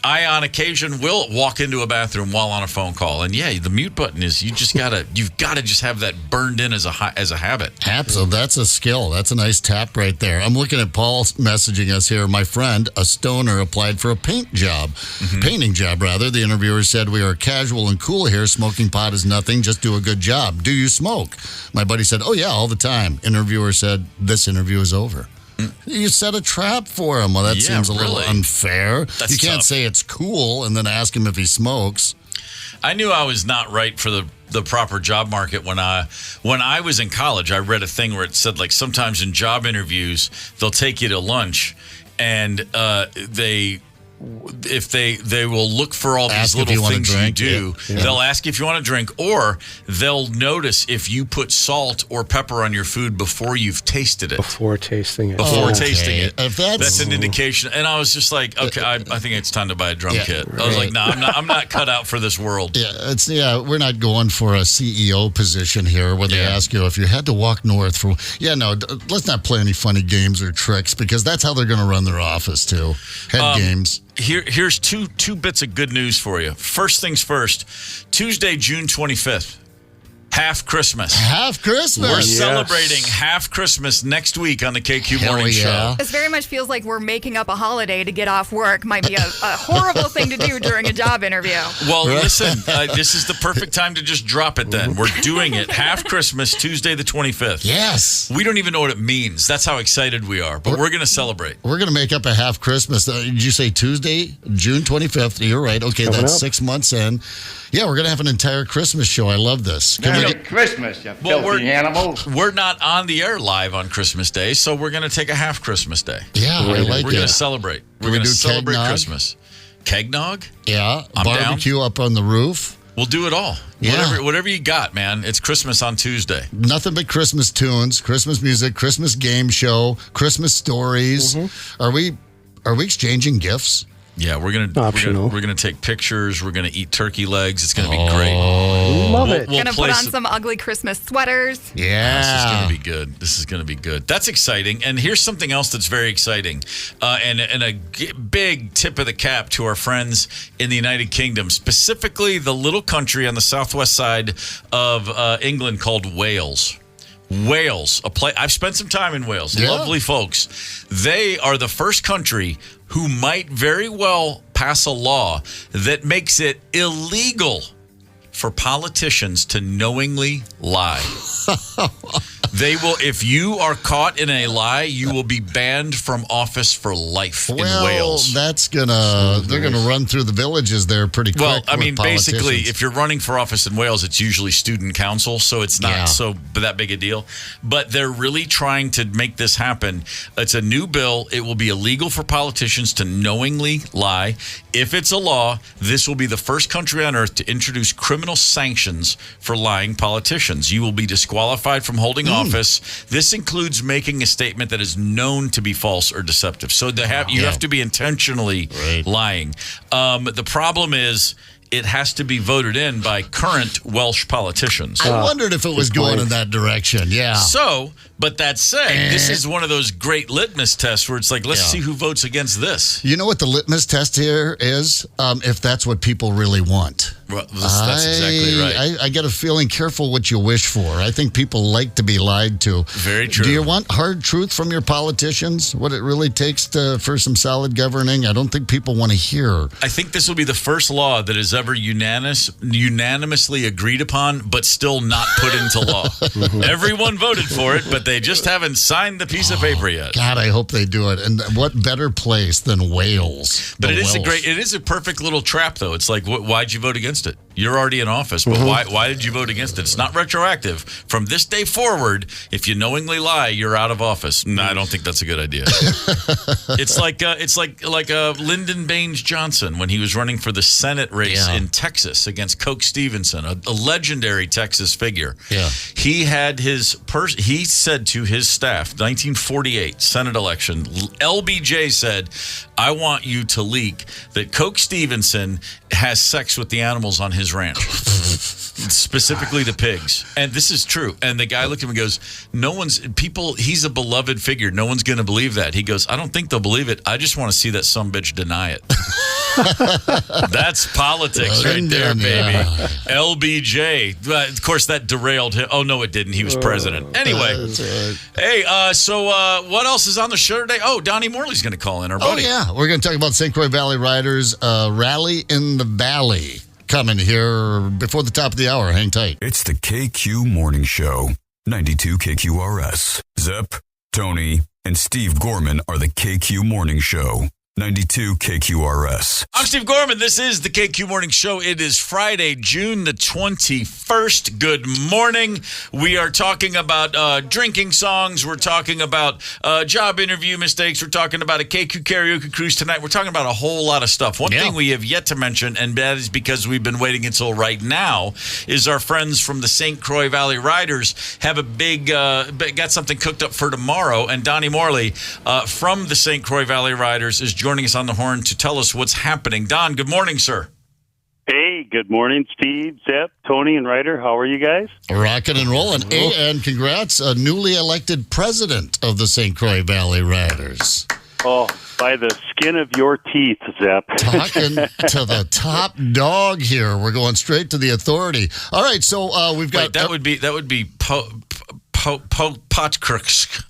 B: I, on occasion, will walk into a bathroom while on a phone call. And the mute button is you've got to just have that burned in as a habit.
D: Absolutely. That's a skill. That's a nice tap right there. I'm looking at Paul messaging us here. My friend, a stoner, applied for a painting job. The interviewer said, we are casual and cool here. Smoking pot is nothing. Just do a good job. Do you smoke? My buddy said, oh, yeah, all the time. Interviewer said, this interview is over. You set a trap for him. Well, that seems a little unfair. You can't say it's cool and then ask him if he smokes.
B: I knew I was not right for the proper job market when I was in college. I read a thing where it said, like, sometimes in job interviews they'll take you to lunch and they if they will look for all
D: Ask
B: these
D: if
B: little
D: you wanna
B: things
D: drink.
B: you do.
D: Yeah.
B: They'll ask if you want to drink, or they'll notice if you put salt or pepper on your food before you've tasted it.
C: Before tasting it.
B: Before
C: Yeah.
B: tasting it.
D: If that's
B: an indication. And I was just like, okay, I think it's time to buy a drum
D: Yeah,
B: kit. I was like, no, I'm not cut out for this world.
D: Yeah, we're not going for a CEO position here where they ask you if you had to walk north for. Yeah, no, let's not play any funny games or tricks because that's how they're going to run their office too. Head games.
B: Here's two bits of good news for you. First things first, Tuesday, June 25th. Half Christmas.
D: Half Christmas.
B: We're celebrating half Christmas next week on the KQ Morning Show.
I: This very much feels like we're making up a holiday to get off work. Might be a horrible thing to do during a job interview.
B: Well, listen, this is the perfect time to just drop it then. We're doing it half Christmas, Tuesday the 25th.
D: Yes.
B: We don't even know what it means. That's how excited we are, but we're going to celebrate.
D: We're going to make up a half Christmas. Did you say Tuesday, June 25th? You're right. Okay, that's 6 months in. Yeah, we're going to have an entire Christmas show. I love this.
G: Christmas, you filthy animals.
B: We're not on the air live on Christmas Day, so we're going to take a half Christmas day.
D: Yeah, I like it.
B: We're going to celebrate. We're going to celebrate Christmas. Kegnog?
D: Yeah,
B: I'm
D: barbecue
B: down.
D: up on the roof.
B: We'll do it all.
D: Yeah.
B: Whatever you got, man. It's Christmas on Tuesday.
D: Nothing but Christmas tunes, Christmas music, Christmas game show, Christmas stories. Are we exchanging gifts?
B: Yeah, we're gonna take pictures. We're gonna eat turkey legs. It's gonna be great.
C: Love it.
I: We'll gonna put on some ugly Christmas sweaters.
D: Yeah,
B: this is gonna be good. This is gonna be good. That's exciting. And here's something else that's very exciting, and a big tip of the cap to our friends in the United Kingdom, specifically the little country on the southwest side of England called Wales. Wales, I've spent some time in Wales.
D: Yeah.
B: Lovely folks. They are the first country who might very well pass a law that makes it illegal for politicians to knowingly lie. They will, if you are caught in a lie, you will be banned from office for life in Wales.
D: They're gonna run through the villages there pretty quick.
B: Well, I mean,
D: with
B: basically,
D: politicians.
B: if you're running for office in Wales, it's usually student council, so it's not that big a deal. But they're really trying to make this happen. It's a new bill. It will be illegal for politicians to knowingly lie. If it's a law, this will be the first country on earth to introduce criminal sanctions for lying politicians. You will be disqualified from holding office. This includes making a statement that is known to be false or deceptive. So you have to be intentionally lying. The problem is it has to be voted in by current Welsh politicians.
D: I wondered if it was going in that direction. Yeah.
B: So, but that said, this is one of those great litmus tests where it's like, let's see who votes against this.
D: You know what the litmus test here is? If that's what people really want.
B: Well, that's exactly right.
D: I get a feeling, careful what you wish for. I think people like to be lied to.
B: Very true.
D: Do you want hard truth from your politicians? What it really takes for some solid governing? I don't think people want to hear.
B: I think this will be the first law that is ever unanimously agreed upon, but still not put into law. Everyone voted for it, but they just haven't signed the piece of paper yet.
D: God, I hope they do it. And what better place than Wales?
B: But it is a perfect little trap, though. It's like, why'd you vote against it? You're already in office, but why did you vote against it? It's not retroactive. From this day forward, if you knowingly lie, you're out of office. No, I don't think that's a good idea. It's like Lyndon Baines Johnson when he was running for the Senate race in Texas against Coke Stevenson, a legendary Texas figure.
D: Yeah.
B: He had he said to his staff, 1948 Senate election, LBJ said, I want you to leak that Coke Stevenson has sex with the animals on his ranch, specifically the pigs. And this is true. And the guy looked at him and goes, he's a beloved figure. No one's going to believe that. He goes, I don't think they'll believe it. I just want to see that sumbitch deny it. That's politics right there, baby. LBJ. Of course, that derailed him. Oh, no, it didn't. He was president. Anyway. Hey, so what else is on the show today? Oh, Donnie Morley's going to call in, our buddy.
D: Oh, yeah. We're going to talk about St. Croix Valley Riders Rally in the Valley coming here before the top of the hour. Hang tight.
A: It's the KQ Morning Show, 92 KQRS. Zep, Tony, and Steve Gorman are the KQ Morning Show. 92 KQRS.
B: I'm Steve Gorman. This is the KQ Morning Show. It is Friday, June the 21st. Good morning. We are talking about drinking songs. We're talking about job interview mistakes. We're talking about a KQ karaoke cruise tonight. We're talking about a whole lot of stuff. One thing we have yet to mention, and that is because we've been waiting until right now, is our friends from the St. Croix Valley Riders have a big, got something cooked up for tomorrow. And Donnie Morley from the St. Croix Valley Riders is joining us on the horn to tell us what's happening. Don, good morning, sir.
M: Hey, good morning, Steve, Zep, Tony, and Ryder. How are you guys?
D: Rocking and rolling. And congrats, a newly elected president of the St. Croix Valley Riders.
M: Oh, by the skin of your teeth, Zep.
D: Talking to the top dog here. We're going straight to the authority. All right, so we've got...
B: Wait, that would be Potkrooks.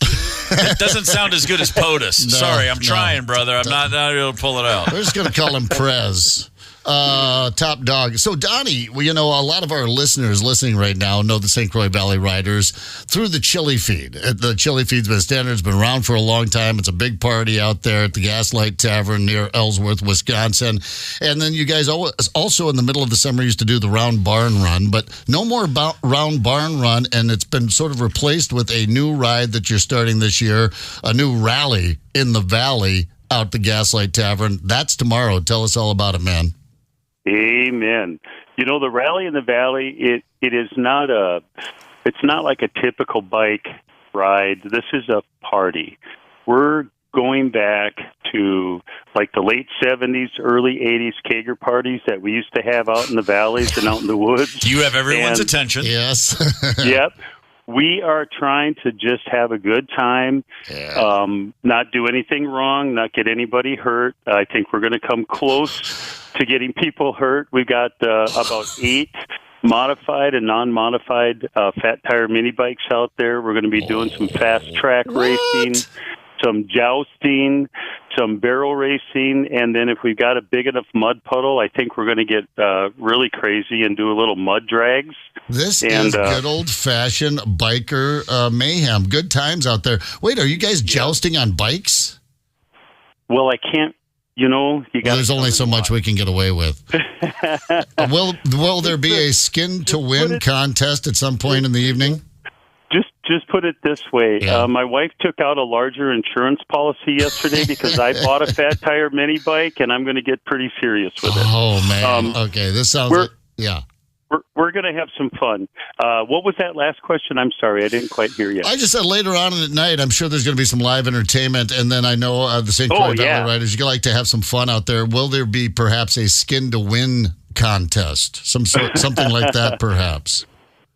B: It doesn't sound as good as POTUS. Sorry, I'm trying, brother. I'm not able to pull it out.
D: We're just going to call him Prez. Top dog. So, Donnie, a lot of our listeners listening right now know the St. Croix Valley Riders through the Chili Feed. The Chili Feed's been standard. It's been around for a long time. It's a big party out there at the Gaslight Tavern near Ellsworth, Wisconsin. And then you guys also in the middle of the summer used to do the Round Barn Run, but no more Round Barn Run, and it's been sort of replaced with a new ride that you're starting this year, a new rally in the valley out the Gaslight Tavern. That's tomorrow. Tell us all about it, man.
M: Amen. The rally in the valley, it is not it's not like a typical bike ride. This is a party. We're going back to like the late 70s, early 80s Kager parties that we used to have out in the valleys and out in the woods.
B: You have everyone's attention.
D: Yes.
M: Yep. We are trying to just have a good time, not do anything wrong, not get anybody hurt. I think we're going to come close to getting people hurt. We've got about 8 modified and non-modified fat tire mini bikes out there. We're going to be doing some fast track racing, some jousting, some barrel racing, and then if we've got a big enough mud puddle, I think we're going to get really crazy and do a little mud drags.
D: This is good old-fashioned biker mayhem. Good times out there. Wait, are you guys jousting on bikes?
M: Well, I can't.
D: There's only so much we can get away with. Will there be a skin-to-win contest at some point in the evening?
M: Just put it this way. Yeah. My wife took out a larger insurance policy yesterday because I bought a fat tire mini bike, and I'm going to get pretty serious with it.
D: Oh, man. Okay, this sounds
M: We're going to have some fun. What was that last question? I'm sorry, I didn't quite hear you.
D: I just said later on at night, I'm sure there's going to be some live entertainment, and then I know the St. Croix Valley Riders, you like to have some fun out there. Will there be perhaps a skin-to-win contest? Something like that, perhaps?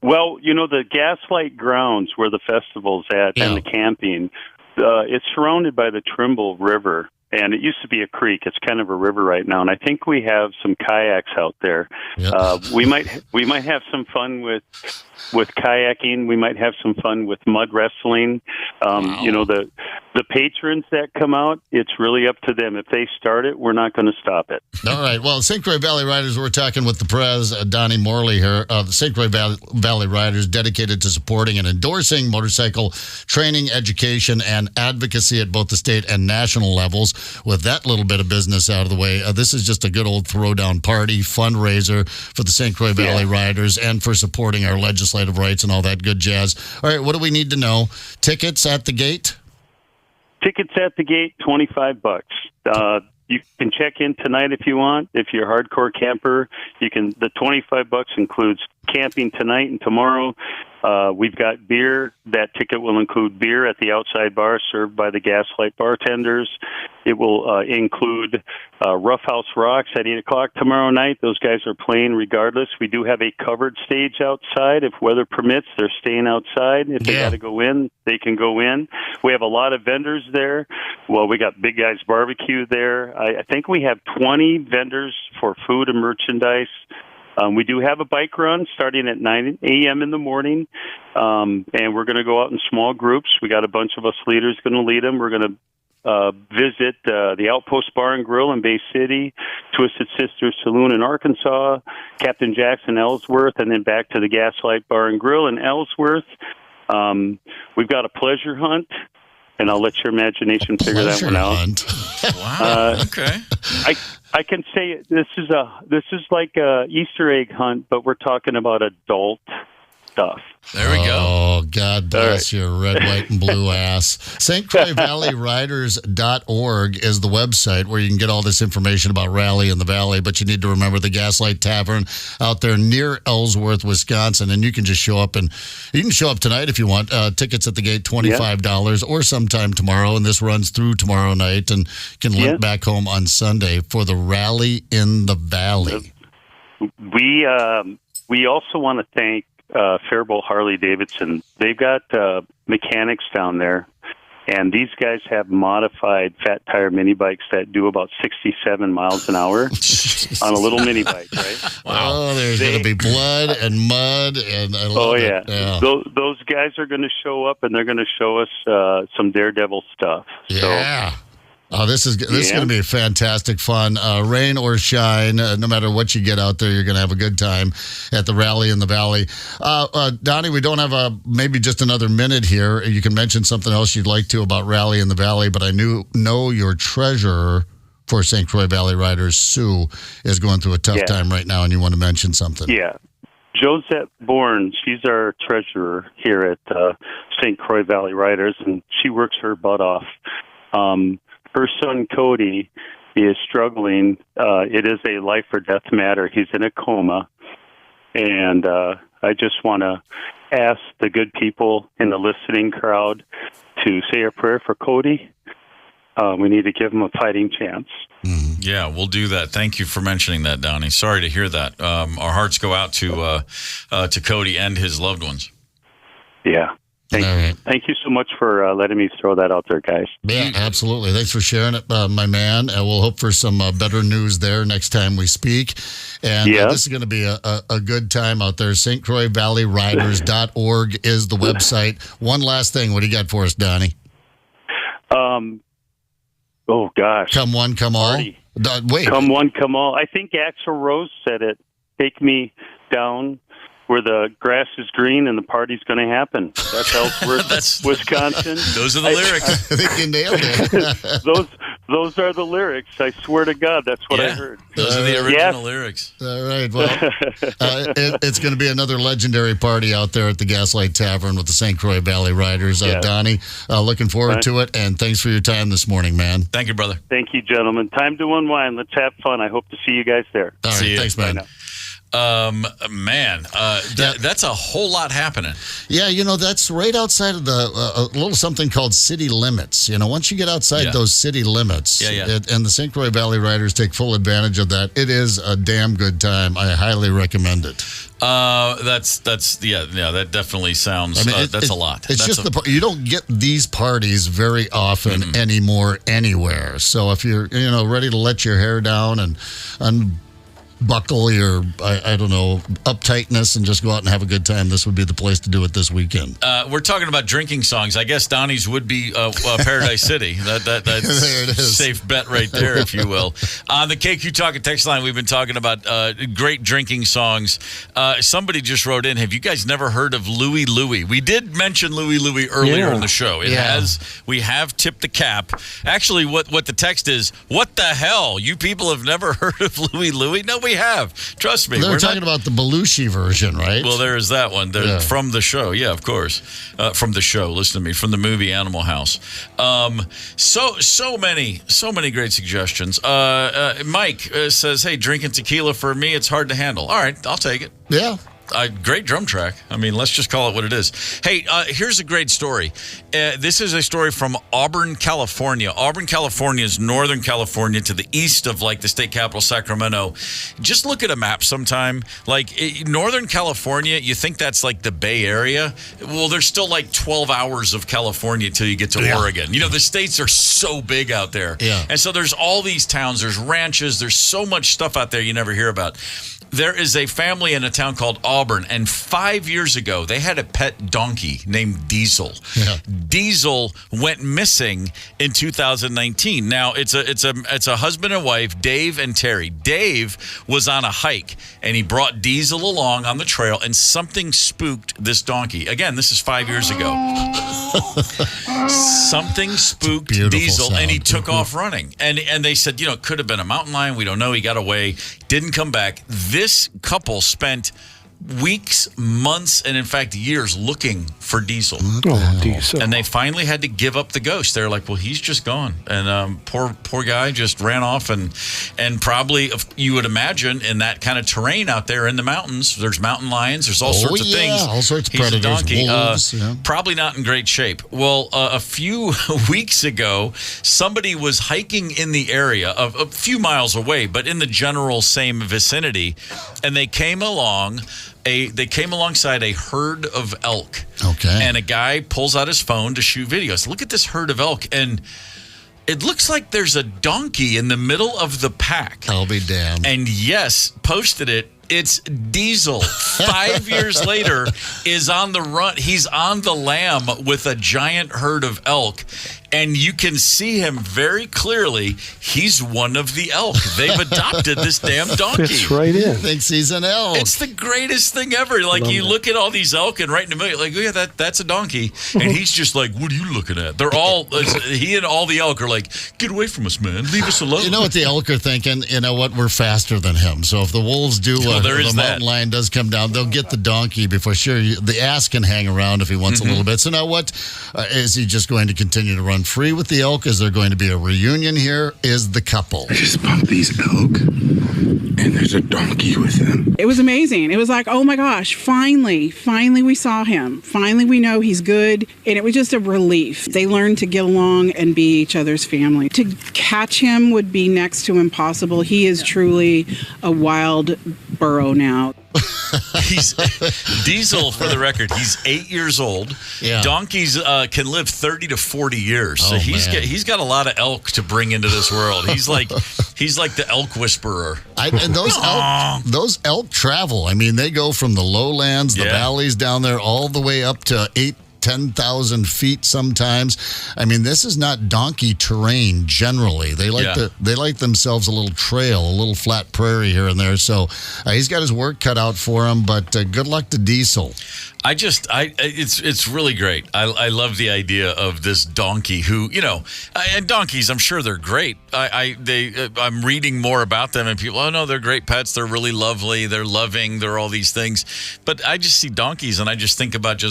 M: Well, the Gaslight grounds where the festival's at and the camping, it's surrounded by the Trimble River. And it used to be a creek. It's kind of a river right now, and I think we have some kayaks out there. Yep. We might have some fun with kayaking. We might have some fun with mud wrestling. The patrons that come out, it's really up to them. If they start it, we're not going to stop it.
D: All right. Well, St. Croix Valley Riders, we're talking with the Prez, Donnie Morley here. The St. Croix Valley Riders dedicated to supporting and endorsing motorcycle training, education, and advocacy at both the state and national levels. With that little bit of business out of the way, this is just a good old throwdown party fundraiser for the St. Croix Valley Riders and for supporting our legislative rights and all that good jazz. All right, what do we need to know? Tickets at the gate?
M: Tickets at the gate, $25. You can check in tonight if you want. If you're a hardcore camper, you can. The $25 includes camping tonight and tomorrow. We've got beer. That ticket will include beer at the outside bar served by the Gaslight bartenders. It will include Roughhouse Rocks at 8 o'clock tomorrow night. Those guys are playing regardless. We do have a covered stage outside. If weather permits, they're staying outside. If they got to go in, they can go in. We have a lot of vendors there. Well, we got Big Guys Barbecue there. I think we have 20 vendors for food and merchandise. We do have a bike run starting at 9 a.m. in the morning, and we're going to go out in small groups. We got a bunch of us leaders going to lead them. We're going to visit the Outpost Bar and Grill in Bay City, Twisted Sisters Saloon in Arkansas, Captain Jackson Ellsworth, and then back to the Gaslight Bar and Grill in Ellsworth. We've got a pleasure hunt and I'll let your imagination figure that one out.
B: Wow. Okay.
M: I can say this is like a Easter egg hunt, but we're talking about adult stuff.
B: There we go.
D: Oh, God bless your red, white, and blue ass. St. Croix Valley Riders.org is the website where you can get all this information about Rally in the Valley, but you need to remember the Gaslight Tavern out there near Ellsworth, Wisconsin, and you can just show up, and you can show up tonight if you want. Tickets at the gate, $25, or sometime tomorrow, and this runs through tomorrow night, and you can limp back home on Sunday for the Rally in the Valley.
M: We also want to thank Faribault Harley Davidson. They've got mechanics down there, and these guys have modified fat tire mini bikes that do about 67 miles an hour on a little mini bike, right?
D: Wow. Oh, there's going to be blood and mud, and I love it. Yeah.
M: Those guys are going to show up, and they're going to show us some daredevil stuff.
D: Yeah. Oh, this is going to be fantastic fun. Rain or shine, no matter what you get out there, you're going to have a good time at the Rally in the Valley. Donnie, we don't have maybe just another minute here. You can mention something else you'd like to about Rally in the Valley, but I know your treasurer for St. Croix Valley Riders, Sue, is going through a tough time right now, and you want to mention something.
M: Yeah. Josette Bourne, she's our treasurer here at St. Croix Valley Riders, and she works her butt off. Her son, Cody, is struggling. It is a life or death matter. He's in a coma. And I just want to ask the good people in the listening crowd to say a prayer for Cody. We need to give him a fighting chance.
D: Mm-hmm.
B: Yeah, we'll do that. Thank you for mentioning that, Donnie. Sorry to hear that. Our hearts go out to Cody and his loved ones.
M: Yeah. Thank you so much for letting me throw that out there, guys.
D: Yeah, absolutely. Thanks for sharing it, my man. We'll hope for some better news there next time we speak. And this is going to be a good time out there. St. Croix Valley Riders.org is the website. One last thing. What do you got for us, Donnie?
M: Oh, gosh.
D: Come one, come all? Wait.
M: Come one, come all. I think Axl Rose said it. Take me down where the grass is green and the party's going to happen. That's Ellsworth, Wisconsin.
B: Those are the lyrics.
D: I think you nailed
M: it. Those are the lyrics. I swear to God, that's what I heard.
B: Those are the original lyrics.
D: All right. Well, it's going to be another legendary party out there at the Gaslight Tavern with the St. Croix Valley Riders. Donnie, looking forward to it, and thanks for your time this morning, man.
B: Thank you, brother.
M: Thank you, gentlemen. Time to unwind. Let's have fun. I hope to see you guys there.
D: All right. Thanks, man.
B: That's a whole lot happening.
D: Yeah, that's right outside of a little something called city limits. Once you get outside those city limits, and the St. Croix Valley Riders take full advantage of that, it is a damn good time. I highly recommend it.
B: That definitely sounds. That's a lot.
D: It's just you don't get these parties very often anymore anywhere. So if you're ready to let your hair down and buckle your, I don't know, uptightness and just go out and have a good time, this would be the place to do it this weekend.
B: We're talking about drinking songs. I guess Donnie's would be Paradise City. That's there it is. Safe bet right there, if you will. On the KQ Talk and Text line, we've been talking about great drinking songs. Somebody just wrote in, have you guys never heard of Louie Louie? We did mention Louie Louie earlier in the show. We have tipped the cap. Actually, what the text is, what the hell? You people have never heard of Louie Louie? No, we have. Trust me.
D: They're talking about the Belushi version, right?
B: Well, there is that one. From the show. Yeah, of course. From the show. Listen to me. From the movie Animal House. So many great suggestions. Mike says, hey, drinking tequila for me, it's hard to handle. All right, I'll take it.
D: Yeah.
B: Great drum track. Let's just call it what it is. Hey, here's a great story. This is a story from Auburn, California. Auburn, California is Northern California to the east of the state capital, Sacramento. Just look at a map sometime. Northern California, you think that's the Bay Area. Well, there's still 12 hours of California till you get to Oregon. The states are so big out there.
D: Yeah.
B: And so there's all these towns, there's ranches, there's so much stuff out there you never hear about. There is a family in a town called Auburn, and 5 years ago they had a pet donkey named Diesel.
D: Yeah.
B: Diesel went missing in 2019. Now it's a husband and wife, Dave and Terry. Dave was on a hike and he brought Diesel along on the trail, and something spooked this donkey. Again, this is 5 years ago. Something spooked Diesel, and he took off running. And they said, it could have been a mountain lion. We don't know. He got away, didn't come back. This couple spent weeks, months, and in fact years looking for Diesel.
C: Oh, Diesel.
B: And they finally had to give up the ghost. They're like, well, he's just gone. And poor guy just ran off. And probably, you would imagine, in that kind of terrain out there in the mountains, there's mountain lions, there's all sorts of things.
D: All sorts of
B: He's
D: predators,
B: a donkey.
D: wolves.
B: Probably not in great shape. Well, a few weeks ago, somebody was hiking in the area, of a few miles away, but in the general same vicinity, and they came alongside a herd of elk.
D: Okay.
B: And a guy pulls out his phone to shoot videos. Look at this herd of elk. And it looks like there's a donkey in the middle of the pack.
D: I'll be damned.
B: And yes, posted it. It's Diesel. 5 years later, is on the run. He's on the lam with a giant herd of elk. And you can see him very clearly. He's one of the elk. They've adopted this damn donkey.
C: Fits right in.
D: Thinks he's an elk.
B: It's the greatest thing ever. Like,
C: Love
B: you
C: that.
B: look at all these elk, and right in the middle, like, oh, yeah, that's a donkey. And he's just like, what are you looking at? They're all, he and all the elk are like, get away from us, man. Leave us alone.
D: You know what the elk are thinking? You know what? We're faster than him. So if the wolves do,
B: Well, there
D: if
B: is
D: the
B: that.
D: mountain lion does come down, they'll get the donkey before sure. The ass can hang around if he wants a little bit. So now what? Is he just going to continue to run free with the elk? Is there going to be a reunion here? Is the couple?
N: I just bumped these elk, and there's a donkey with them.
O: It was amazing. It was like, oh my gosh, finally we saw him. Finally we know he's good. And it was just a relief. They learned to get along and be each other's family. To catch him would be next to impossible. He is truly a wild burro now.
B: He's Diesel, for the record. He's 8 years old.
D: Yeah.
B: Donkeys can live 30 to 40 years. So
D: Oh,
B: he's
D: man.
B: got a lot of elk to bring into this world. He's like the elk whisperer.
D: And those elk travel. I mean, they go from the lowlands, the valleys down there, all the way up to 10,000 feet sometimes. I mean, this is not donkey terrain generally. They like themselves a little trail, a little flat prairie here and there. So he's got his work cut out for him, but good luck to Diesel.
B: It's really great. I love the idea of this donkey who, and donkeys, I'm sure they're great. I'm reading more about them, and people, oh no, they're great pets. They're really lovely. They're loving. They're all these things. But I just see donkeys, and I just think about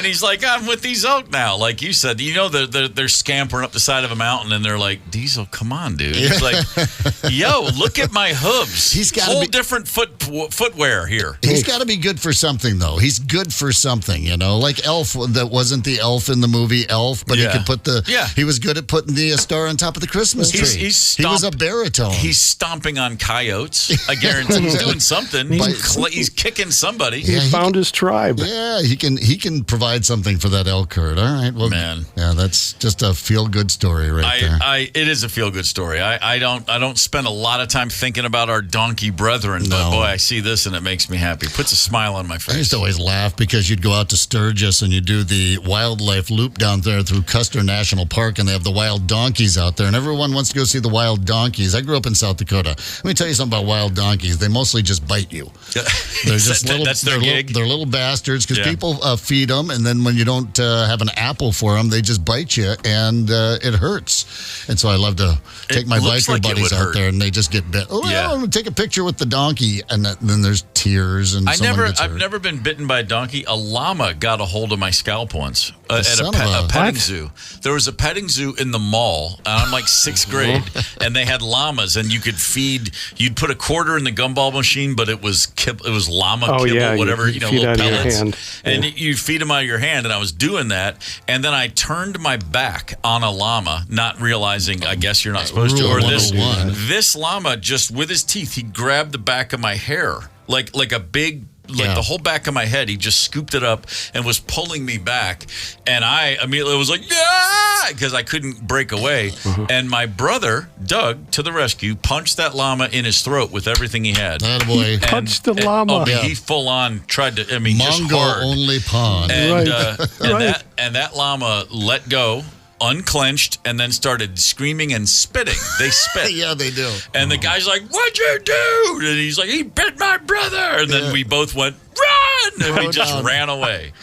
B: and he's like, I'm with these elk now. Like you said, they're scampering up the side of a mountain, and they're like, Diesel, come on, dude. It's like, yo, look at my hooves.
D: He's got
B: whole different footwear here.
D: He's got to be good for something, though. He's good for something, like Elf. That wasn't the elf in the movie Elf, but he could put he was good at putting the star on top of the Christmas tree. He was a baritone.
B: He's stomping on coyotes. I guarantee he's doing something. He's kicking somebody.
C: He found his tribe.
D: Yeah, he can provide something for that elk herd. All right, well,
B: man,
D: yeah, that's just a feel good story there.
B: It is a feel good story. I don't spend a lot of time thinking about our donkey brethren, but boy, I see this and it makes me happy. Puts a smile on my face.
D: I used to always laugh because you'd go out to Sturgis and you do the wildlife loop down there through Custer National Park, and they have the wild donkeys out there, and everyone wants to go see the wild donkeys. I grew up in South Dakota. Let me tell you something about wild donkeys. They mostly just bite you. They're just
B: that's their gig.
D: They're little bastards because people feed them, and then when you don't have an apple for them, they just bite you, and it hurts. And so I love to take my biker buddies out there, and they just get bit. Oh, yeah, I'm going to take a picture with the donkey, and then there's tears, and
B: I've never been bitten by a donkey. A llama got a hold of my scalp once at a petting zoo. There was a petting zoo in the mall, and I'm like 6th grade, and they had llamas, and you'd put a quarter in the gumball machine, but it was llama kibble, whatever, little pellets, and you feed them out of your hand, and I was doing that, and then I turned my back on a llama, not realizing, I guess you're not supposed to, or this llama just with his teeth, he grabbed the back of my hair, like a big the whole back of my head. He just scooped it up and was pulling me back. And I immediately was like, yeah, because I couldn't break away. And my brother, Doug, to the rescue, punched that llama in his throat with everything he had.
D: Attaboy.
C: Punched the llama.
B: He full on tried to, just
D: Mongo
B: hard.
D: only pawn.
B: And,
C: Right.
B: and that llama let go, unclenched, and then started screaming and spitting. They spit.
D: Yeah, they do.
B: And the guy's like, "What'd you do?" And he's like, "He bit my brother." And then we both went, "Run!" And we just ran away.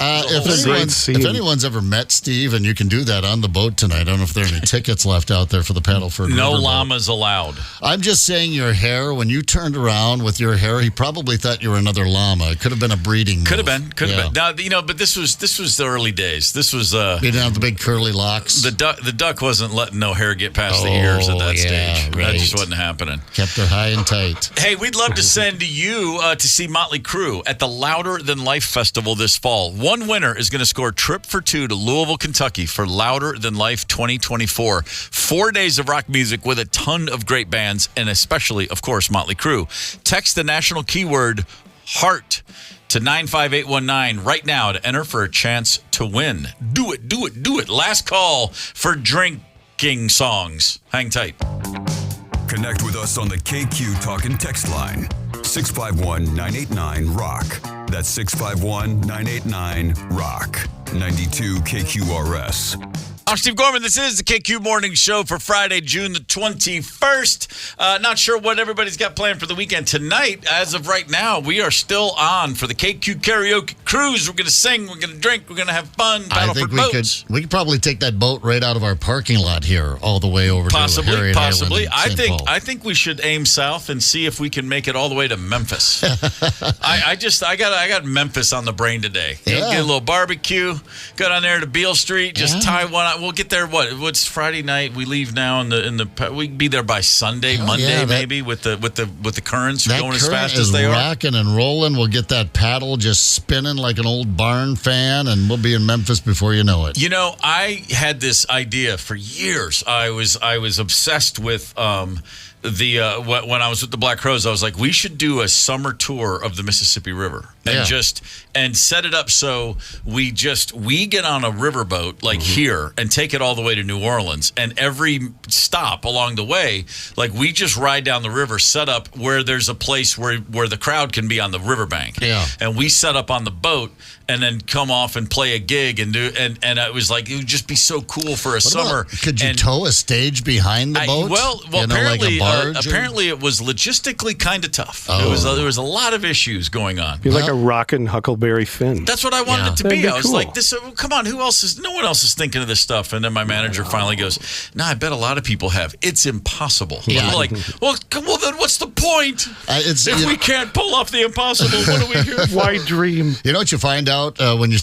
D: If anyone's ever met Steve, and you can do that on the boat tonight, I don't know if there are any tickets left out there for the Paddleford
B: No
D: Riverboat.
B: llamas allowed.
D: I'm just saying your hair, when you turned around with your hair, he probably thought you were another llama. It could have been a breeding move.
B: Could have been. Now, but this was the early days. This was
D: you didn't have the big curly locks.
B: The duck wasn't letting no hair get past the ears at that stage.
D: Right.
B: That just wasn't happening.
D: Kept her high and tight.
B: Hey, we'd love to send you to see Motley Crue at the Louder Than Life Festival this fall. One winner is going to score a trip for two to Louisville, Kentucky for Louder Than Life 2024. 4 days of rock music with a ton of great bands, and especially, of course, Motley Crue. Text the national keyword HEART to 95819 right now to enter for a chance to win. Do it, do it, do it. Last call for drinking songs. Hang tight.
A: Connect with us on the KQ Talkin' text line. 651-989-ROCK. That's 651-989-ROCK. 92 KQRS.
B: I'm Steve Gorman. This is the KQ Morning Show for Friday, June the 21st. Not sure what everybody's got planned for the weekend. Tonight, as of right now, we are still on for the KQ Karaoke Cruise. We're going to sing, we're going to drink, we're going to have fun.
D: I think we could probably take that boat right out of our parking lot here all the way over to Harriet
B: Possibly.
D: Island in St. Paul.
B: I think we should aim south and see if we can make it all the way to Memphis. I got Memphis on the brain today. Get a little barbecue, go down there to Beale Street, just tie one out. We'll get there. What's Friday night? We leave now we'd be there by Sunday, Monday maybe with the currents going as fast as they are.
D: Rocking and rolling. We'll get that paddle just spinning like an old barn fan, and we'll be in Memphis before you know it.
B: You know, I had this idea for years. I was obsessed with when I was with the Black Crowes. I was like, we should do a summer tour of the Mississippi River and set it up so we get on a riverboat like here and take it all the way to New Orleans, and every stop along the way, like we just ride down the river, set up where there's a place where the crowd can be on the riverbank, and we set up on the boat and then come off and play a gig and it was like it would just be so cool for a summer.
D: Could you tow a stage behind the boat?
B: Apparently it was logistically kind of tough. There was a lot of issues going on.
C: Be like a rockin' Huckleberry Finn.
B: That's what I wanted it to be. I was
C: cool.
B: like, come on, no one else is thinking of this stuff. And then my manager finally goes, I bet a lot of people have. It's impossible.
D: Yeah.
B: I'm like, well, then what's the point? If we can't pull off the impossible, what are we here for?
C: Why dream?
D: You know what you find out when you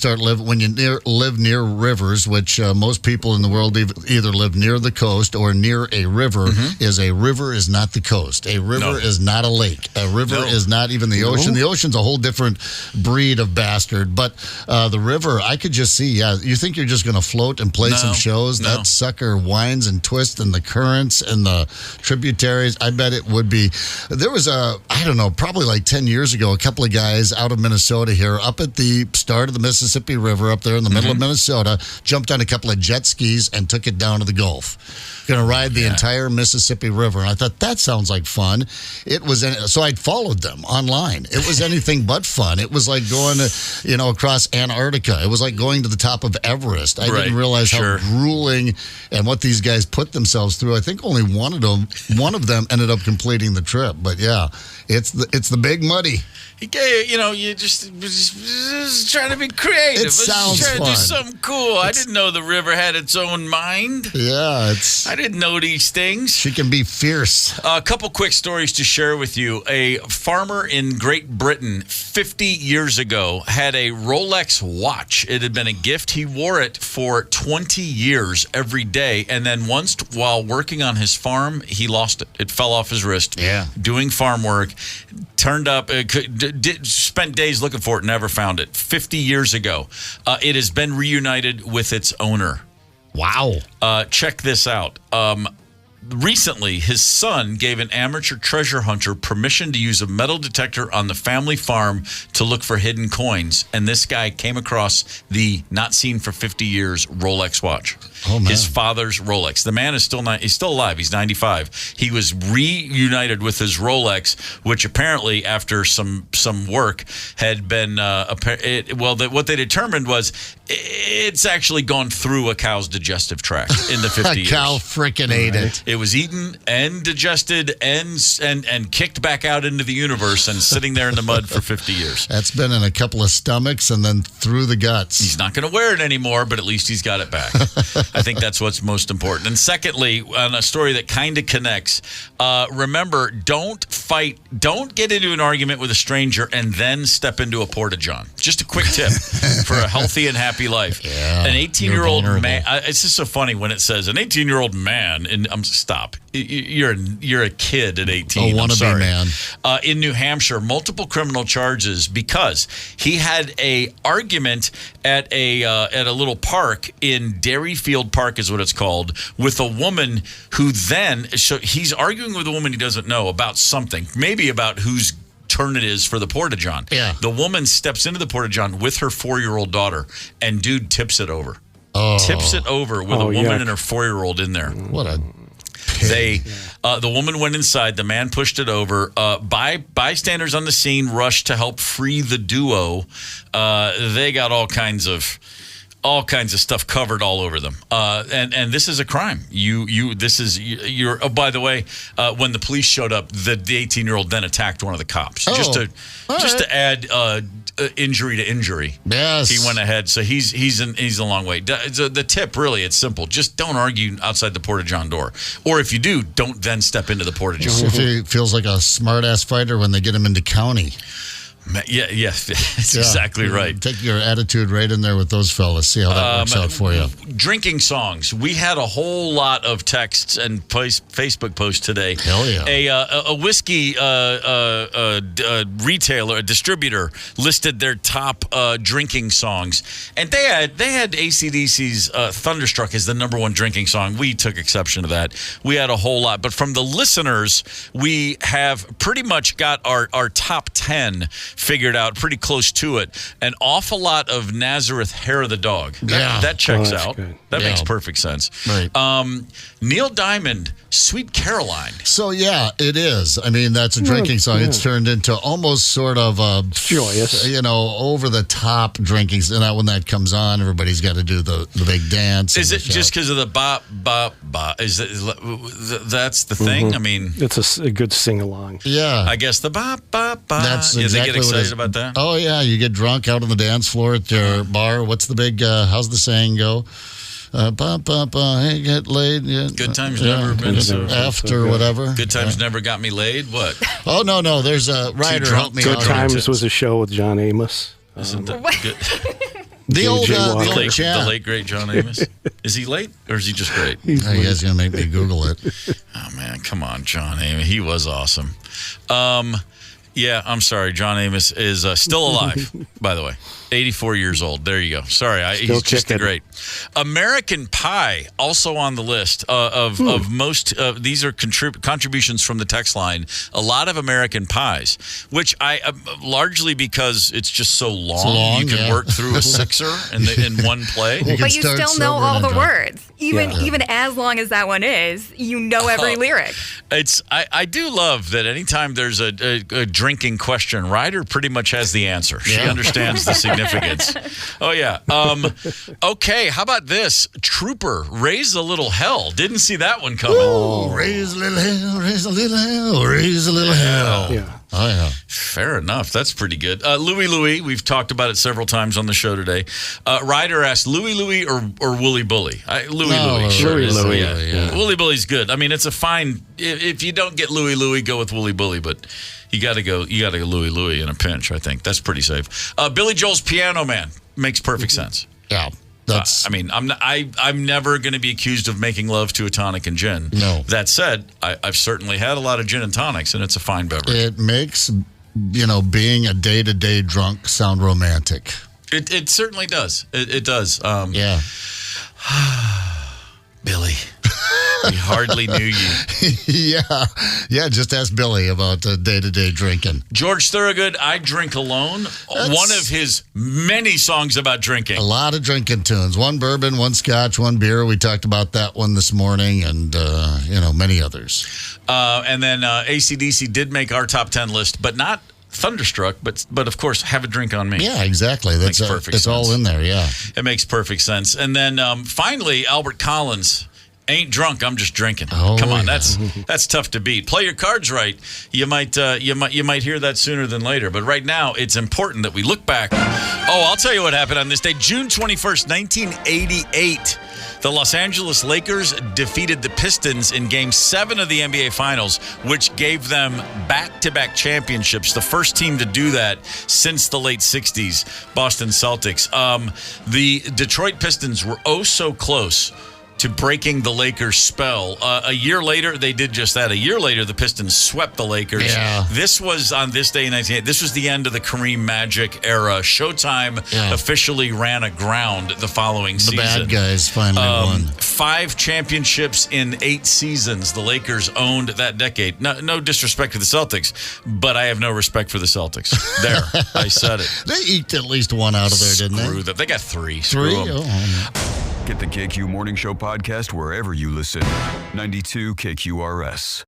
D: live near rivers, which most people in the world either live near the coast or near a river, is a river is not the coast. A river is not a lake. A river is not even the ocean. The ocean's a whole different breed of bastard. But the river, I could just see, you think you're just going to float and play some shows? That sucker winds and twists, and the currents and the tributaries. I bet it would be. There was probably like 10 years ago, a couple of guys out of Minnesota here, up at the start of the Mississippi River, up there in the middle of Minnesota, jumped on a couple of jet skis and took it down to the Gulf. Going to ride the entire Mississippi River. And I thought, that sounds like fun. So I'd followed them online. It was anything but fun. It was like going across Antarctica. It was like going to the top of Everest. I didn't realize how grueling and what these guys put themselves through. I think only one of them ended up completing the trip. But yeah, it's the Big Muddy.
B: You just trying to be creative.
D: It sounds
B: trying
D: fun.
B: to do something cool. I didn't know the river had its own mind.
D: Yeah,
B: I didn't know these things.
D: She can be fierce.
B: A couple quick stories to share with you. A farmer in Great Britain 50 years ago had a Rolex watch. It had been a gift. He wore it for 20 years every day. And then once while working on his farm, he lost it. It fell off his wrist.
D: Yeah.
B: Doing farm work. Turned up, spent days looking for it, never found it. 50 years ago. It has been reunited with its owner.
D: Wow.
B: Check this out. recently, his son gave an amateur treasure hunter permission to use a metal detector on the family farm to look for hidden coins. And this guy came across the not seen for 50 years Rolex watch.
D: Oh, man.
B: His father's Rolex. The man is he's still alive. He's 95. He was reunited with his Rolex, which apparently after some work had been, what they determined was it's actually gone through a cow's digestive tract in the 50 years.
D: A cow frickin' ate it.
B: It was eaten and digested and kicked back out into the universe and sitting there in the mud for 50 years.
D: That's been in a couple of stomachs and then through the guts.
B: He's not going to wear it anymore, but at least he's got it back. I think that's what's most important. And secondly, on a story that kind of connects, remember, don't get into an argument with a stranger and then step into a porta-john. Just a quick tip for a healthy and happy life.
D: Yeah,
B: an 18-year-old man. It's just so funny when it says an 18-year-old man. And stop. You're a kid at 18.
D: I'm sorry. Man.
B: In New Hampshire, multiple criminal charges because he had a argument at a little park in Dairyfield Park, is what it's called, with a woman who he's arguing with a woman he doesn't know about something, maybe about whose turn it is for the porta-john.
D: Yeah.
B: The woman steps into the porta-john with her 4-year-old daughter, and dude tips it over.
D: Oh.
B: Tips it over with a woman
C: yuck.
B: and her 4-year-old in there.
D: What a pig.
B: The woman went inside. The man pushed it over. Bystanders on the scene rushed to help free the duo. They got all kinds of stuff covered all over them. And this is a crime. Oh, by the way, when the police showed up, the 18-year-old then attacked one of the cops just to add injury to injury.
D: Yes.
B: He went ahead. So he's a long way. The tip, really, it's simple. Just don't argue outside the porta-john door. Or if you do, don't then step into the porta-john.
D: If he feels like a smart-ass fighter when they get him into county.
B: Yeah, that's exactly right.
D: Take your attitude right in there with those fellas. See how that works out for you.
B: Drinking songs. We had a whole lot of texts and Facebook posts today.
D: Hell yeah.
B: A whiskey retailer, a distributor, listed their top drinking songs, and they had AC/DC's "Thunderstruck" as the #1 drinking song. We took exception to that. We had a whole lot, but from the listeners, we have pretty much got our top 10 figured out, pretty close to it. An awful lot of Nazareth Hair of the Dog. That checks out.
C: Good.
B: That makes perfect sense.
D: Right.
B: Neil Diamond, Sweet Caroline.
D: So, yeah, it is. I mean, that's a drinking song. It's turned into almost sort of
C: joyous,
D: over-the-top drinking. And when that comes on, everybody's got to do the big dance.
B: Is it just because of the bop, bop, bop? That's the thing? I mean...
C: It's a good sing-along.
D: Yeah.
B: I guess the bop, bop, bop.
D: That's
B: They
D: exactly
B: get excited about that?
D: Oh, yeah. You get drunk out on the dance floor at your bar. What's the big, how's the saying go? Hey, get laid. Yeah.
B: Good times never been so...
D: After whatever.
B: Good times never got me laid? What?
D: Oh, no. There's a writer help me
C: Good
D: out.
C: Times was a show with John Amos.
B: Isn't that good?
D: The old
B: the late great John Amos. Is he late or is he just great?
D: You guys gonna make me Google it.
B: Oh man, come on, John Amos. He was awesome. Yeah, I'm sorry. John Amos is still alive, by the way. 84 years old. There you go. Sorry, he's just great. American Pie, also on the list of most. These are contributions from the text line. A lot of American Pies, which I largely because it's just so long you can work through a sixer in one play.
I: But you still know all the words. Even as long as that one is, you know every lyric.
B: I do love that anytime there's a drinking question, Ryder pretty much has the answer. She understands the significance. Oh, yeah. Okay, how about this? Trooper, Raise a Little Hell. Didn't see that one coming.
D: Oh, raise a little hell, raise a little hell, raise a little hell.
C: Yeah.
D: Oh, yeah.
B: Fair enough. That's pretty good. Louie, we've talked about it several times on the show today. Ryder asked Louie or Wooly Bully? Louie. Sure.
C: Louie.
B: Yeah. Wooly Bully's good. I mean, it's a fine. If you don't get Louie, go with Wooly Bully, but you got to go Louie in a pinch, I think. That's pretty safe. Billy Joel's Piano Man makes perfect sense.
D: Yeah.
B: I'm never going to be accused of making love to a tonic and gin.
D: No.
B: That said, I've certainly had a lot of gin and tonics, and it's a fine beverage.
D: It makes, being a day-to-day drunk sound romantic.
B: It certainly does. It does.
D: Yeah.
B: Billy. We hardly knew you.
D: Yeah. Just ask Billy about day-to-day drinking.
B: George Thorogood, I Drink Alone. One of his many songs about drinking.
D: A lot of drinking tunes. One bourbon, one scotch, one beer. We talked about that one this morning, and many others.
B: And then AC/DC did make our top 10 list, but not Thunderstruck, but of course, Have a Drink on Me.
D: Yeah, exactly. That's perfect. It's all in there. Yeah,
B: it makes perfect sense. And then finally, Albert Collins. Ain't drunk, I'm just drinking. Come on, that's tough to beat. Play your cards right. You might hear that sooner than later. But right now, it's important that we look back. Oh, I'll tell you what happened on this day, June 21st, 1988. The Los Angeles Lakers defeated the Pistons in Game 7 of the NBA Finals, which gave them back-to-back championships. The first team to do that since the late 60s, Boston Celtics. The Detroit Pistons were oh so close to breaking the Lakers' spell. A year later, they did just that. A year later, the Pistons swept the Lakers.
D: Yeah.
B: This was on this day in 1988. This was the end of the Kareem Magic era. Showtime officially ran aground the following season.
D: The bad guys finally won.
B: 5 championships in 8 seasons. The Lakers owned that decade. No disrespect to the Celtics, but I have no respect for the Celtics. There, I said it.
D: They eked at least one out of there, didn't they?
B: Screw them. They got 3.
D: 3?
B: Screw them.
A: Get the KQ Morning Show podcast wherever you listen. 92 KQRS.